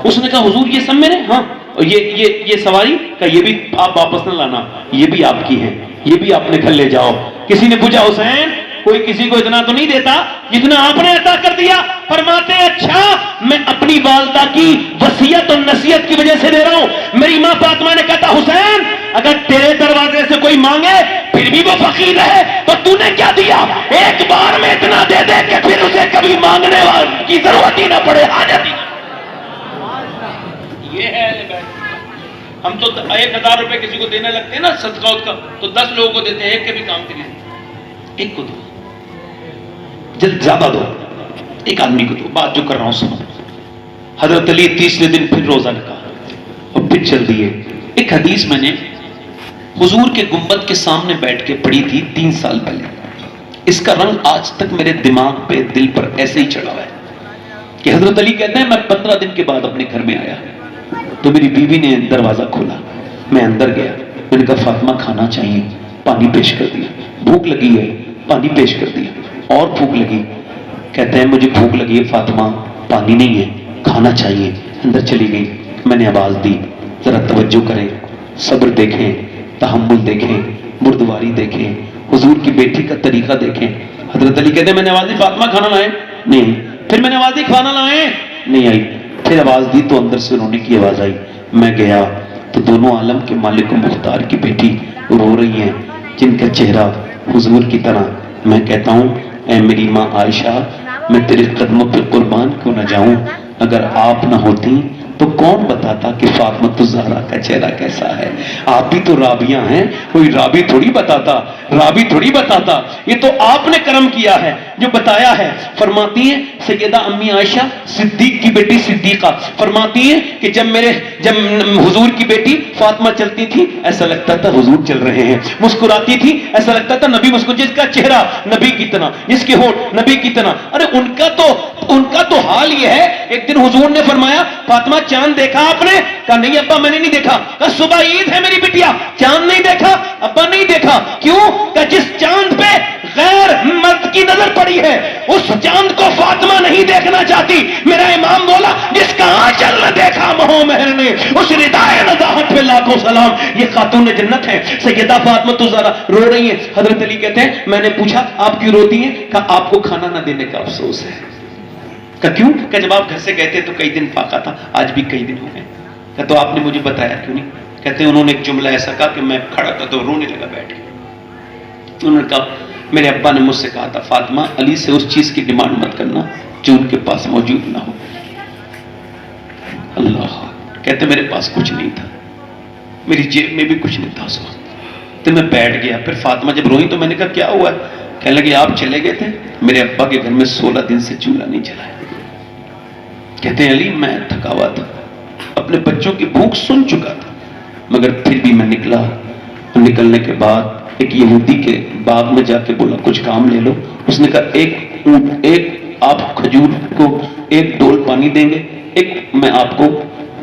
اس نے کہا حضور یہ سب میرے؟ ہاں. اور یہ سواری کا یہ بھی آپ واپس نہ لانا, یہ بھی آپ کی ہیں, یہ بھی آپ نے گھر لے جاؤ. کسی نے پوچھا حسین کوئی کسی کو اتنا تو نہیں دیتا جتنا آپ نے عطا کر دیا؟ فرماتے اچھا میں اپنی والدہ کی وصیت اور نصیحت کی وجہ سے دے رہا ہوں. میری ماں فاطمہ نے کہا تھا حسین اگر تیرے دروازے سے کوئی مانگے پھر بھی وہ فقیر ہے تو تو نے کیا دیا؟ ایک بار میں اتنا دے دے کہ پھر اسے کبھی مانگنے کی ضرورت ہی نہ پڑے, حاجت ہی. یہ ہے اہل بیت. ہم تو 1,000 روپے کسی کو دینے لگتے ہیں نا صدقات کا, تو 10 لوگوں کو دیتے ہیں, ایک کے بھی کام کے لیے. ایک کو دو، جلد زیادہ دو، ایک آدمی کو دو. بات جو کر رہا ہوں سنو. حضرت علی تیسرے دن پھر روزہ رکھا اور پھر چل دیے. ایک حدیث میں نے حضور کے گنبد کے سامنے بیٹھ کے پڑھی تھی 3 سال پہلے. اس کا رنگ آج تک میرے دماغ پہ دل پر ایسے ہی چڑھا ہوا ہے کہ حضرت علی کہتے ہیں میں 15 دن کے بعد اپنے گھر میں آیا تو میری بیوی نے دروازہ کھولا. میں اندر گیا. میں نے کہا فاطمہ کھانا چاہیے. پانی پیش کر دیا. بھوک لگی ہے. پانی پیش کر دیا. اور بھوک لگی. کہتے ہیں مجھے بھوک لگی ہے فاطمہ، پانی نہیں ہے، کھانا چاہیے. اندر چلی گئی. میں نے آواز دی ذرا توجہ کریں، صبر دیکھیں، تحمل دیکھیں، بردباری دیکھیں، حضور کی بیٹی کا طریقہ دیکھیں. حضرت علی کہتے ہیں میں نے آواز دی فاطمہ کھانا لائیں؟ نہیں. پھر میں نے آواز دی کھانا لائیں؟ نہیں آئی. پھر آواز دی تو اندر سے رونے کی آواز آئی. میں گیا تو دونوں عالم کے مالک و مختار کی بیٹی رو رہی ہیں جن کا چہرہ حضور کی طرح. میں کہتا ہوں اے میری ماں عائشہ، میں تیرے قدموں پہ قربان کیوں نہ جاؤں؟ اگر آپ نہ ہوتی تو کون بتاتا کہ فاطمۃ الزہرا کا چہرہ کیسا ہے؟ آپ بھی تو رابیہ ہیں، کوئی رابی تھوڑی بتاتا، رابی تھوڑی بتاتا. یہ تو آپ نے کرم کیا ہے جو بتایا ہے. فرماتی ہیں سیدہ امی عائشہ صدیق کی بیٹی صدیقہ فرماتی ہیں کہ جب حضور کی بیٹی فاطمہ چلتی تھی ایسا لگتا تھا حضور چل رہے ہیں. مسکراتی تھی ایسا لگتا تھا نبی مسکر، جس کا چہرہ نبی کی طرح، جس کے ہونٹ نبی کی طرح. ارے ان کا تو حال یہ ہے. ایک دن حضور نے فرمایا فاطمہ چاند دیکھا آپ نے؟ کہا نہیں ابا میں نے نہیں دیکھا. کہا صبح عید ہے میری بٹیا، چاند نہیں دیکھا؟ ابا نہیں دیکھا. کیوں؟ کہ جس چاند پہ غیر مرد کی نظر پڑی ہے اس چاند کو فاطمہ نہیں دیکھنا چاہتی. میرا امام بولا جس کا آنچل نہ دیکھا مہو مہر نے اس ردائے نضاحت پہ لاکھوں سلام. یہ خاتون جنت ہے سیدہ فاطمہ الزہرا رو رہی ہیں. حضرت علی کہتے ہیں میں نے پوچھا آپ کیوں روتی ہیں؟ کہا آپ کو کھانا نہ دینے کا افسوس ہے. کہ کیوں؟ کہ جب آپ گھر سے گئے تھے تو کئی دن فاقہ تھا، آج بھی کئی دن ہو گئے. کہ تو آپ نے مجھے بتایا کیوں نہیں؟ کہتے ہیں انہوں نے ایک جملہ ایسا کہا کہ میں کھڑا تھا تو رونے لگا بیٹھ کے. انہوں نے کہا میرے ابا نے مجھ سے کہا تھا فاطمہ علی سے اس چیز کی ڈیمانڈ مت کرنا جو ان کے پاس موجود نہ ہو. اللہ. کہتے میرے پاس کچھ نہیں تھا، میری جیب میں بھی کچھ نہیں تھا اس وقت. تو میں بیٹھ گیا. پھر فاطمہ جب روئی تو میں نے کہا کیا ہوا ہے؟ کہنے لگے آپ چلے گئے تھے، میرے ابا کے گھر میں 16 دن سے چولہا نہیں جلا ہے. کہتے ہیں علی میں تھکا ہوا تھا، اپنے بچوں کی بھوک سن چکا تھا، مگر پھر بھی میں نکلا. نکلنے کے بعد ایک یہودی کے باغ میں جا کے بولا کچھ کام لے لو. اس نے کہا ایک آپ کھجور کو 1 ڈول پانی دیں گے، ایک میں آپ کو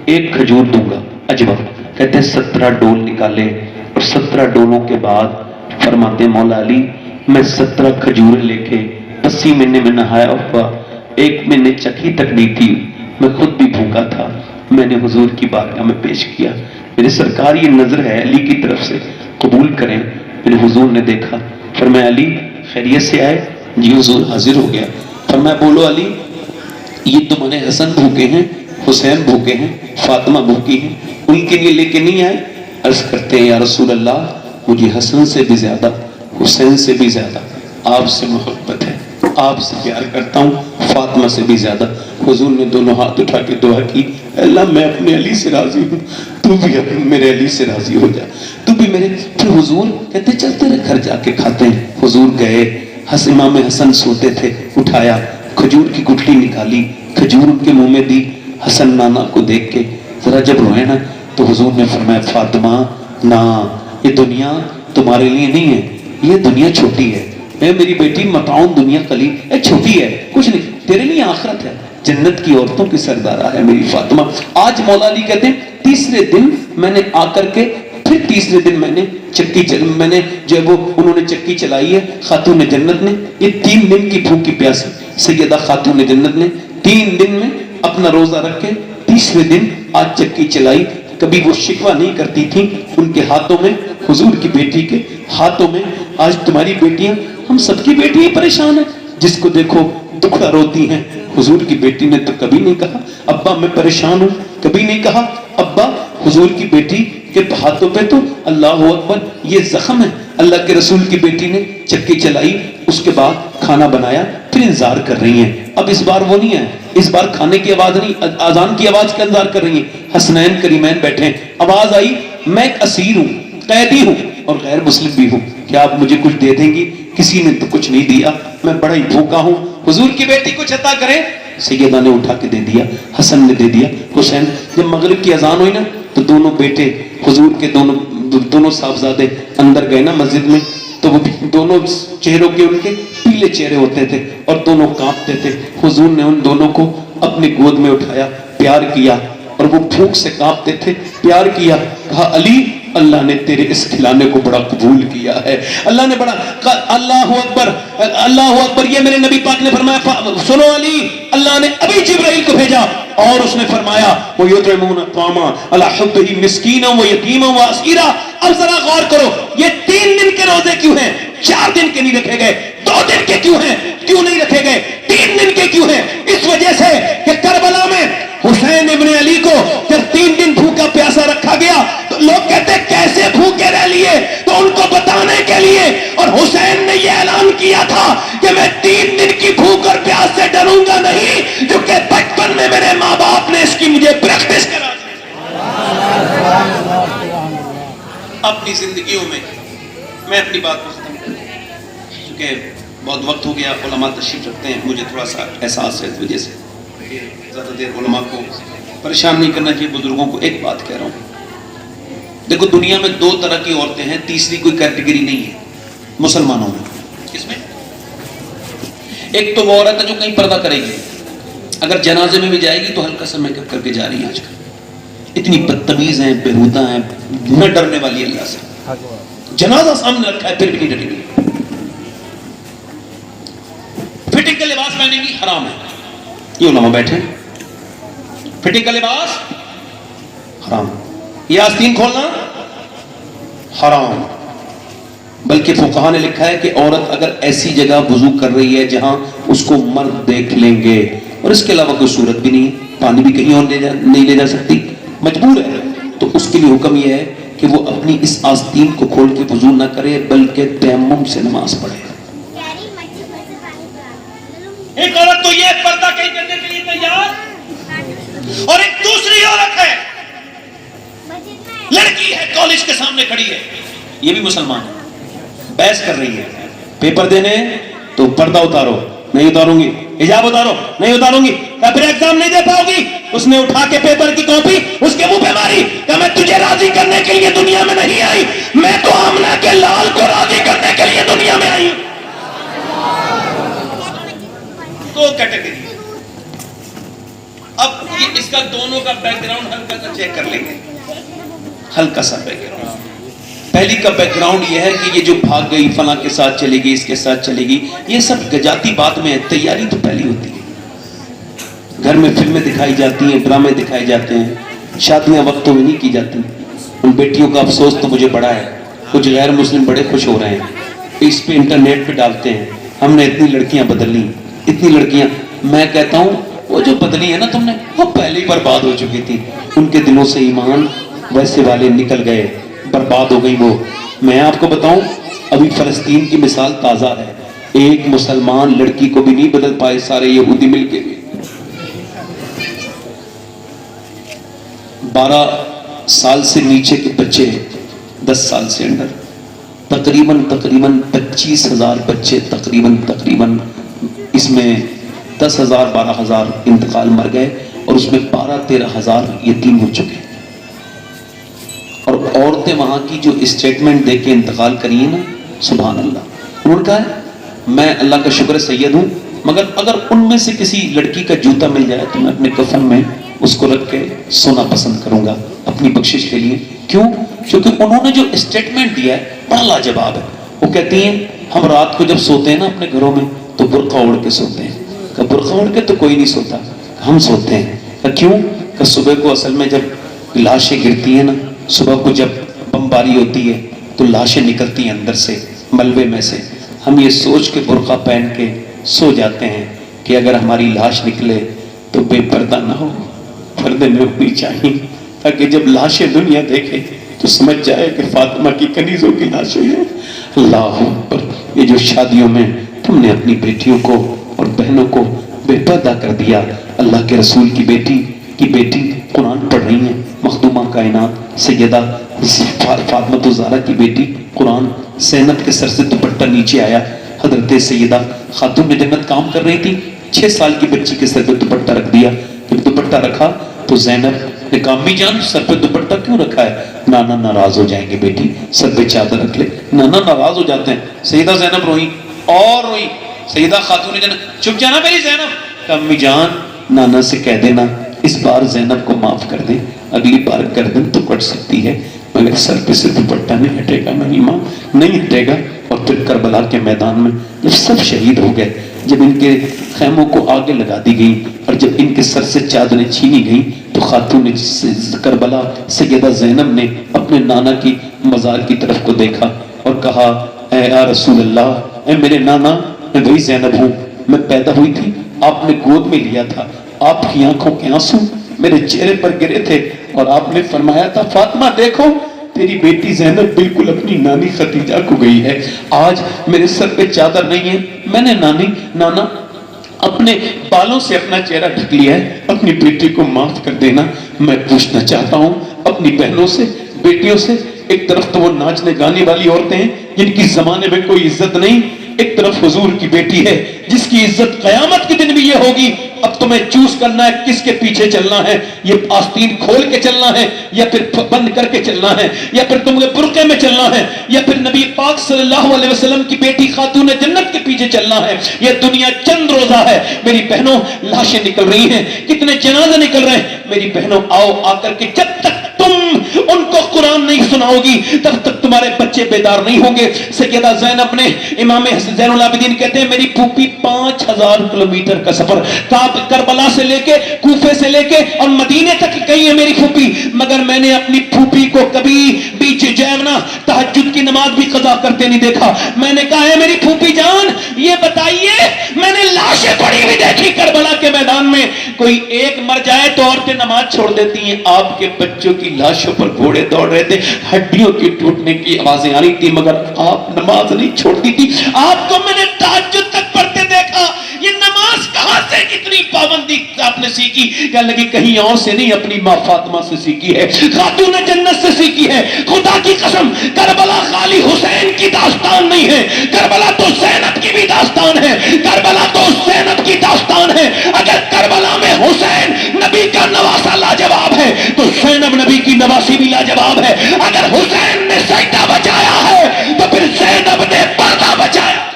1 کھجور دوں گا اجوا. کہتے ہیں 17 ڈول نکالے اور 17 ڈولوں کے بعد فرماتے ہیں مولا علی میں 17 کھجوریں لے کے 80 مہینے میں نہایا ہوا، 1 مہینے چکھی تک نہیں تھی، میں خود بھی بھوکا تھا، میں نے حضور کی بارگاہ میں پیش کیا. میرے سرکار یہ نظر ہے علی کی طرف سے، قبول کریں. میرے حضور نے دیکھا. فرمایا علی خیریت سے آئے؟ جی حضور حاضر ہو گیا. فرمایا بولو علی یہ تمہارے حسن بھوکے ہیں، حسین بھوکے ہیں، فاطمہ بھوکی ہیں، ان کے لیے لے کے نہیں آئے؟ عرض کرتے ہیں یا رسول اللہ مجھے حسن سے بھی زیادہ، حسین سے بھی زیادہ آپ سے محبت ہے، آپ سے پیار کرتا ہوں، فاطمہ سے بھی زیادہ. حضور نے دونوں ہاتھ اٹھا کے دعا کی اللہ میں اپنے علی سے راضی ہوں، تو بھی میرے علی سے راضی ہو جا، تو بھی میرے. پھر حضور کہتے چلتے رہے گھر جا کے کھاتے ہیں. حضور گئے، امام حسن سوتے تھے، اٹھایا، کھجور کی گٹلی نکالی، کھجور ان کے منہ میں دی. حسن نانا کو دیکھ کے ذرا جب روئے نا تو حضور نے فرمایا فاطمہ نا یہ دنیا تمہارے لیے نہیں ہے، یہ دنیا چھوٹی ہے. اے میری بیٹی متاؤں دنیا قلیل، اے چھوٹی ہے کچھ نہیں، تیرے لیے آخرت ہے، جنت کی عورتوں کی سردارہ ہے میری فاطمہ. آج مولا علی کہتے ہیں تیسرے دن میں نے آ کر کے پھر تیسرے دن میں نے جو وہ انہوں نے چکی چلائی ہے خاتون جنت نے. یہ 3 دن کی بھوکی پیاسی سیدہ خاتون جنت نے 3 دن میں اپنا روزہ رکھ کے تیسرے دن آج چکی چلائی. کبھی وہ شکوہ نہیں کرتی تھی، ان کے ہاتھوں میں، حضور کی بیٹی کے ہاتھوں میں. آج تمہاری بیٹیاں، ہم سب کی بیٹیاں پریشان ہیں، جس کو دیکھو دکھڑا روتی ہیں. حضور کی بیٹی نے تو کبھی نہیں کہا ابا میں پریشان ہوں، کبھی نہیں کہا ابا. حضور کی بیٹی کے ہاتھوں پہ تو اللہ اکبر یہ زخم ہے. اللہ کے رسول کی بیٹی نے چکی چلائی، اس کے بعد کھانا بنایا، پھر انتظار کر رہی ہیں. اب اس بار وہ نہیں ہے، اس بار کھانے کی آواز نہیں، اذان کی آواز کا انتظار کر رہی ہیں. حسنین کریمین بیٹھے ہیں، آواز آئی میں ایک اسیر ہوں، قیدی ہوں، اور غیر مسلم بھی ہوں، کیا آپ مجھے کچھ دے دیں گی؟ کسی نے تو کچھ نہیں دیا، میں بڑا ہی بھوکا ہوں، حضور کی بیٹی کچھ عطا کریں۔ سیدہ نے اٹھا کے دے دیا، حسن نے دے دیا، حسین۔ جب مغرب کی اذان ہوئی نا تو دونوں بیٹے حضور کے دونوں صاحبزادے اندر گئے نا مسجد میں، تو وہ دونوں چہروں کے ان کے پیلے چہرے ہوتے تھے اور دونوں کانپتے تھے۔ حضور نے ان دونوں کو اپنی گود میں اٹھایا، پیار کیا، اور وہ بھوک سے کانپتے تھے، پیار کیا، کہا علی اللہ نے تیرے اس کھلانے کو بڑا قبول کیا ہے، اللہ نے بڑا، اللہ اکبر اللہ اکبر۔ یہ میرے نبی پاک نے فرمایا سنو علی، اللہ نے ابھی جبرائیل کو بھیجا اور اس نے فرمایا وَيُطْعِمُونَ الطَّعَامَ عَلَىٰ حُبِّهِ مِسْكِينًا وَيَتِيمًا وَأَسِيرًا۔ اب ذرا غور کرو، یہ 3 دن کے روزے کیوں ہیں؟ 4 دن کے نہیں رکھے گئے؟ 2 دن کے کیوں ہیں؟ کیوں نہیں رکھے گئے؟ 3 دن کے کیوں ہیں؟ اس وجہ سے کہ کربلا میں حسین ابن علی کو جب 3 دن بھوکا پیاسا رکھا گیا تو لوگ کہتے کیسے بھوکے رہ لیے، تو ان کو بتانے کے لیے، اور حسین نے یہ اعلان کیا تھا کہ میں 3 دن کی بھوک اور پیاس سے ڈروں گا نہیں، کیونکہ بچپن میں میرے ماں باپ نے اس کی مجھے پریکٹس کرا دی۔ اپنی زندگیوں میں اپنی بات کو ختم کروں کیونکہ بہت وقت ہو گیا، علماء تشریف رکھتے ہیں، مجھے تھوڑا سا احساس ہے اس وجہ سے زیادہ دیر علماء کو پریشان نہیں کرنا چاہیے۔ بزرگوں کو ایک بات کہہ رہا ہوں، دیکھو دنیا میں 2 طرح کی عورتیں ہیں، تیسری کوئی کیٹیگری نہیں ہے مسلمانوں میں۔ کس میں؟ ایک تو وہ عورت ہے جو کہیں پردہ کرے گی، اگر جنازے میں بھی جائے گی تو ہلکا سا میک اپ کر کے جا رہی ہے آج کل، اتنی بدتمیز ہیں، بےہودہ ہیں، نہ ڈرنے والی اللہ سے، جنازہ سامنے رکھا ہے پھر بھی نہیں ڈرے گی، فٹنگ کا لباس پہنے گی، حرام ہے۔ یہ علماء بیٹھے، فٹنگ کا لباس حرام، یہ آستین کھولنا حرام، بلکہ فقہاء نے لکھا ہے کہ عورت اگر ایسی جگہ وضو کر رہی ہے جہاں اس کو مرد دیکھ لیں گے اور اس کے علاوہ کوئی صورت بھی نہیں، پانی بھی کہیں اور نہیں لے جا سکتی، مجبور ہے، تو اس کے لیے حکم یہ ہے کہ وہ اپنی اس آستین کو کھول کے وضو نہ کرے بلکہ تیمم سے نماز پڑھے۔ ایک عورت تو یہ پردہ کہیں کرنے کے لیے تیار، اور ایک دوسری عورت ہے، لڑکی ہے، کالج کے سامنے کھڑی ہے، یہ بھی مسلمان ہے، بحث کر رہی ہے، پیپر دینے تو پردہ اتارو، نہیں اتاروں گی، حجاب اتارو، نہیں اتاروں گی، کہا پھر ایگزام نہیں دے پاؤ گی۔ اس نے اٹھا کے پیپر کی کاپی اس کے منہ پہ ماری، کہا میں تجھے راضی کرنے کے لیے دنیا میں نہیں آئی، میں تو آمنہ کے لال کو راضی کرنے کے لیے دنیا میں آئی۔ 2 کیٹیگری۔ اب یہ اس کا دونوں کا بیک گراؤنڈ ہلکا سا چیک کر لیں گے، ہلکا سا بیک گراؤنڈ۔ پہلی کا بیک گراؤنڈ یہ ہے کہ یہ جو بھاگ گئی، فلاں کے ساتھ چلے گی، اس کے ساتھ چلے گی، یہ سب گجاتی بات میں ہے، تیاری تو پہلی ہوتی ہے۔ گھر میں فلمیں دکھائی جاتی ہیں، ڈرامے دکھائے جاتے ہیں، شادیاں وقتوں میں نہیں کی جاتی۔ ان بیٹیوں کا افسوس تو مجھے بڑا ہے، کچھ غیر مسلم بڑے خوش ہو رہے ہیں، اس پہ انٹرنیٹ پہ ڈالتے ہیں ہم نے اتنی لڑکیاں بدل لی، اتنی لڑکیاں۔ میں کہتا ہوں وہ جو بدلی ہے نا تم نے، وہ پہلے ہی برباد ہو چکی تھی، ان کے دلوں سے ایمان ویسے والے نکل گئے، برباد ہو گئی وہ۔ میں آپ کو بتاؤں ابھی فلسطین کی مثال تازہ ہے، ایک مسلمان لڑکی کو بھی نہیں بدل پائے، سارے یہودی مل کے بھی۔ 12 سال سے نیچے کے بچے، 10 سال سے انڈر، تقریباً 25,000 بچے تقریباً اس میں 10,000 12,000 انتقال مر گئے، اور اس میں 12-13 ہزار یتیم ہو چکے۔ اور عورتیں وہاں کی جو اسٹیٹمنٹ دے کے انتقال کری ہیں نا، سبحان اللہ، انہوں نے کہا ہے میں اللہ کا شکر سید ہوں، مگر اگر ان میں سے کسی لڑکی کا جوتا مل جائے تو میں اپنے کفن میں اس کو رکھ کے سونا پسند کروں گا اپنی بخشش کے لیے۔ کیوں؟ کیونکہ انہوں نے جو اسٹیٹمنٹ دیا ہے بڑا لاجواب ہے۔ وہ کہتی ہیں ہم رات کو جب سوتے ہیں نا اپنے گھروں میں تو برقع اوڑھ کے سوتے ہیں۔ کہ برقع اوڑھ کے تو کوئی نہیں سوتا، ہم سوتے ہیں۔ کہ کیوں؟ کہ صبح کو اصل میں جب لاشیں گرتی ہیں نا، صبح کو جب بمباری ہوتی ہے تو لاشیں نکلتی ہیں اندر سے، ملبے میں سے، ہم یہ سوچ کے برقع پہن کے سو جاتے ہیں کہ اگر ہماری لاش نکلے تو بے پردہ نہ ہو، پردے میں ہونی چاہیے، تاکہ جب لاشیں دنیا دیکھے تو سمجھ جائے کہ فاطمہ کی کنیزوں کی لاشیں ہیں۔ اللہ اکبر۔ یہ جو شادیوں میں تم نے اپنی بیٹیوں کو اور بہنوں کو بے پردہ کر دیا، اللہ کے رسول کی بیٹی قرآن پڑھ رہی ہیں، مخدومہ کائنات سیدہ فاطمہ الزہرا کی بیٹی قرآن زینب کے سر سے دوپٹہ نیچے آیا. حضرت سیدہ خاتون جنت کام کر رہی تھی, 6 سال کی بچی کے سر پہ دوپٹہ رکھ دیا. جب دوپٹہ رکھا تو زینب نے کہا امی جان سر پہ دوپٹہ کیوں رکھا ہے؟ نانا ناراض ہو جائیں گے بیٹی, سر پہ چادر رکھ لے. نانا ناراض ہو جاتے ہیں. سیدہ زینب روئی اور روئی. سیدہ خاتون جنت چپ جانا میری زینب. کہا امی جان نانا سے کہہ دینا اس بار زینب کو معاف کر دیں, اگلی بار گردن تو کٹ سکتی ہے مگر سر پہ سے دوپٹہ نہیں ہٹے گا میری ماں, نہیں ہٹے گا. اور پھر کربلا کے میدان میں جب سب شہید ہو گئے, جب ان کے خیموں کو آگے لگا دی گئی اور جب ان کے سر سے چادریں چھینی گئیں تو خاتون کربلا سیدہ زینب نے اپنے نانا کی مزار کی طرف کو دیکھا اور کہا اے یا رسول اللہ, اے میرے نانا, میں وہی زینب ہوں, میں پیدا ہوئی تھی, آپ نے گود میں لیا تھا, آپ کی آنکھوں کے آنسو میرے چہرے پر گرے تھے اور آپ نے فرمایا تھا فاطمہ دیکھو تیری بیٹی زینب بالکل اپنی نانی خدیجہ کو گئی ہے. آج میرے سر پہ چادر نہیں ہے, میں نے نانا اپنے بالوں سے اپنا چہرہ ڈھک لیا ہے, اپنی بیٹی کو معاف کر دینا. میں پوچھنا چاہتا ہوں اپنی بہنوں سے, بیٹیوں سے, ایک طرف تو وہ ناچنے گانے والی عورتیں ہیں جن کی زمانے میں کوئی عزت نہیں, ایک طرف حضور کی بیٹی ہے جس کی عزت قیامت کے دن بھی یہ ہوگی. اب تمہیں چوز کرنا ہے کس کے پیچھے چلنا ہے, یہ آستین کھول کے چلنا ہے یا پھر بند کر کے چلنا ہے, یا پھر تمہیں برقعے میں چلنا ہے, یا پھر نبی پاک صلی اللہ علیہ وسلم کی بیٹی خاتون جنت کے پیچھے چلنا ہے. یہ دنیا چند روزہ ہے میری بہنوں, لاشیں نکل رہی ہیں, کتنے جنازے نکل رہے ہیں میری بہنوں. آؤ آ کر کے جب تک تم ان کو قرآن نہیں سناؤ گی تب تک تمہارے بچے بیدار نہیں ہوں گے. سیدہ زینب نے, امام زین العابدین کہتے ہیں میری پھوپھی 5000 کلومیٹر کا سفر کربلا سے لے کے, کوفے سے لے کے اور مدینے تک گئی ہے میری پھوپھی, مگر میں نے اپنی پھوپھی کو کبھی بیچ جیونا تہجد کی نماز بھی قضا کرتے نہیں دیکھا. میں نے کہا ہے میری پھوپھی جان یہ بتائیے, میں نے لاشیں پڑی ہوئی دیکھی کربلا کے میدان میں, کوئی ایک مر جائے تو عورتیں نماز چھوڑ دیتی ہیں, آپ کے بچوں کی لاشوں پر گھوڑے دوڑ رہے تھے, ہڈیوں کی ٹوٹنے کی آوازیں آ رہی تھی مگر آپ نماز نہیں چھوڑتی تھی. آپ کو میں نے تہجد تک پڑھتے دیکھا. یہ نماز کہاں سے اتنی پابندی آپ نے سیکھی؟ کہنے لگی کہیں اور سے نہیں, اپنی ماں فاطمہ سے سیکھی ہے, خاتون جنت سے سیکھی ہے. خدا کی قسم کربلا خالی حسین کی داستان نہیں ہے, کربلا تو زینب کی بھی داستان ہے, کربلا تو زینب کی داستان ہے. اگر کربلا میں حسین نبی کا نواسا لاجواب ہے تو زینب نبی کی نواسی بھی لاجواب ہے. اگر حسین نے سجدہ بچایا ہے تو پھر زینب نے پردہ بچایا.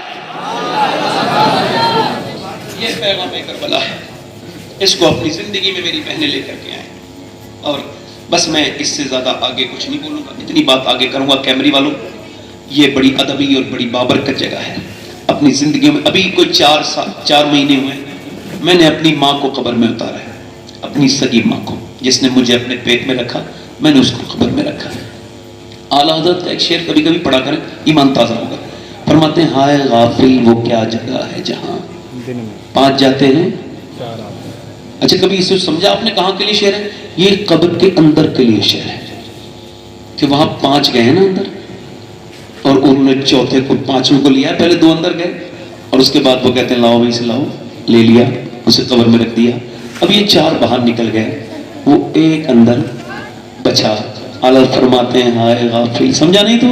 یہ پیغام کربلا ہے, اس کو اپنی زندگی میں میری بہنیں لے کر کے آئیں. اور بس میں اس سے زیادہ آگے کچھ نہیں بولوں گا, اتنی بات آگے کروں گا. کیمری والوں, یہ بڑی ادبی اور بڑی بابرکت جگہ ہے. اپنی زندگی میں ابھی کوئی 4 مہینے ہوئے میں نے اپنی ماں کو قبر میں اتارا ہے, اپنی سگی ماں کو جس نے مجھے اپنے پیٹ میں رکھا, میں نے اس کو قبر میں رکھا ہے. اعلیٰ حضرت کا ایک شعر کبھی کبھی پڑھا کریں, ایمان تازہ ہوگا. فرماتے ہیں ہائے غافل وہ کیا جگہ ہے جہاں 5 جاتے ہیں. اچھا کبھی اسے سمجھا آپ نے کہاں کے لیے شعر ہے؟ یہ قبر کے اندر کے لیے شعر ہے کہ وہاں 5 گئے نا اندر, اور انہوں نے چوتھے کو 5ویں کو لیا, پہلے 2 اندر گئے اور اس کے بعد وہ کہتے ہیں لاؤ بھائی سے لاؤ, لے لیا, اسے قبر میں رکھ دیا. اب یہ 4 باہر نکل گئے, وہ ایک اندر بچا. اعلیٰ فرماتے ہیں ہائے غافل, سمجھا نہیں تو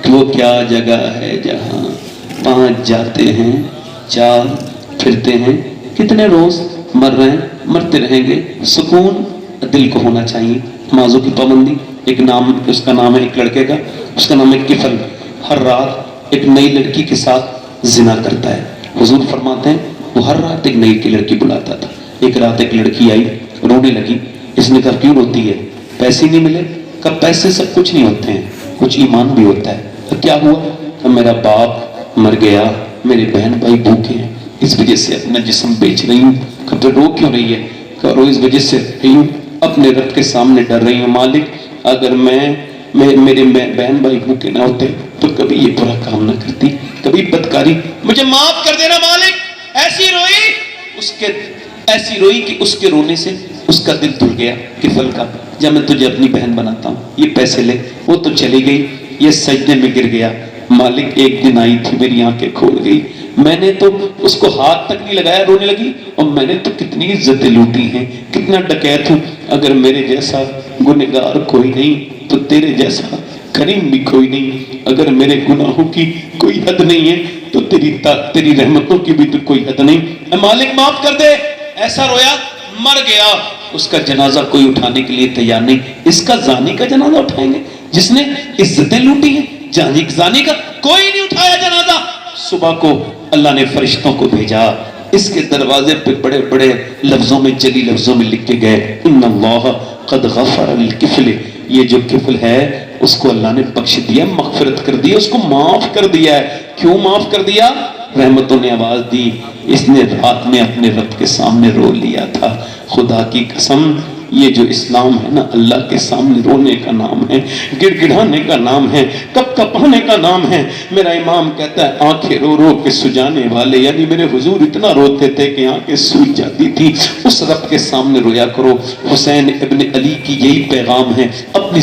کہ وہ کیا جگہ ہے جہاں 5 جاتے ہیں 4 پھرتے ہیں. کتنے روز مر رہے ہیں, مرتے رہیں گے. سکون دل کو ہونا چاہیے, نمازوں کی پابندی. ایک نام, اس کا نام ہے ایک لڑکے کا, اس کا نام ہے کفل. ہر رات ایک نئی لڑکی کے ساتھ زنا کرتا ہے. حضور فرماتے ہیں وہ ہر رات ایک نئی کی لڑکی بلاتا تھا. ایک رات ایک لڑکی آئی, رونے لگی. اس نے کہا کیوں روتی ہے؟ پیسے نہیں ملے. کہا پیسے سب کچھ نہیں ہوتے ہیں, کچھ ایمان بھی ہوتا ہے. تو کیا ہوا؟ کہ میرا باپ مر گیا, میرے بہن بھائی بھوکے ہیں, اس وجہ سے اپنا جسم بیچ رہی ہوں. کہ رو کیوں رہی ہے؟ کہ رو اس وجہ سے رہی ہوں, اپنے رب کے سامنے ڈر رہی ہوں, مالک اگر میرے بہن بھائی بھوکے نہ ہوتے تو کبھی یہ برا کام نہ کرتی, کبھی بدکاری, مجھے معاف کر دینا مالک. ایسی روئی کہ اس کے رونے سے اس کا دل دل گیا کفل کا. جب میں تجھے اپنی بہن بناتا ہوں, یہ پیسے لے. وہ تو چلی گئی, یہ سجدے میں گر گیا. مالک ایک دن آئی تھی, میری آنکھیں کھول گئی, میں نے تو اس کو ہاتھ تک نہیں لگایا, رونے لگی. اور میں نے تو کتنی عزتیں لوٹی ہیں, کتنا ڈکیت ہوں. اگر میرے جیسا گنہگار کوئی نہیں تو تیرے جیسا کریم بھی کوئی نہیں، اگر میرے گناہوں کی کوئی حد نہیں ہے تو تیری رحمتوں کی بھی تو کوئی حد نہیں، اے مالک معاف کر دے۔ ایسا رویا، مر گیا، اس کا جنازہ کوئی اٹھانے کے لیے تیار نہیں۔ اس کا زانی کا جنازہ اٹھائیں گے جس نے عزتیں لوٹی ہیں؟ زانی کا کوئی نہیں اٹھایا جنازہ۔ صبح کو اللہ نے فرشتوں کو بھیجا، اس کے دروازے پہ بڑے بڑے لفظوں میں، جلی لفظوں میں لکھ کے گئے، ان اللہ قد غفر للکفل، یہ جو کفل ہے اس کو اللہ نے بخش دیا، مغفرت کر دی، اس کو معاف کر دیا ہے۔ کیوں معاف کر دیا؟ رحمتوں نے آواز دی، اس نے رات میں اپنے رب کے سامنے رو لیا تھا۔ خدا کی قسم، یہ جو اسلام ہے نا، اللہ کے سامنے رونے کا نام ہے، گڑ گڑانے کا نام ہے، کپ کپانے کا نام ہے۔ میرا امام کہتا ہے آنکھیں رو رو کے سجانے والے، یعنی میرے حضور اتنا روتے تھے کہ آنکھیں سوج جاتی تھی۔ اس رب کے سامنے رویا کرو۔ حسین ابن علی کی یہی پیغام ہے، اپنی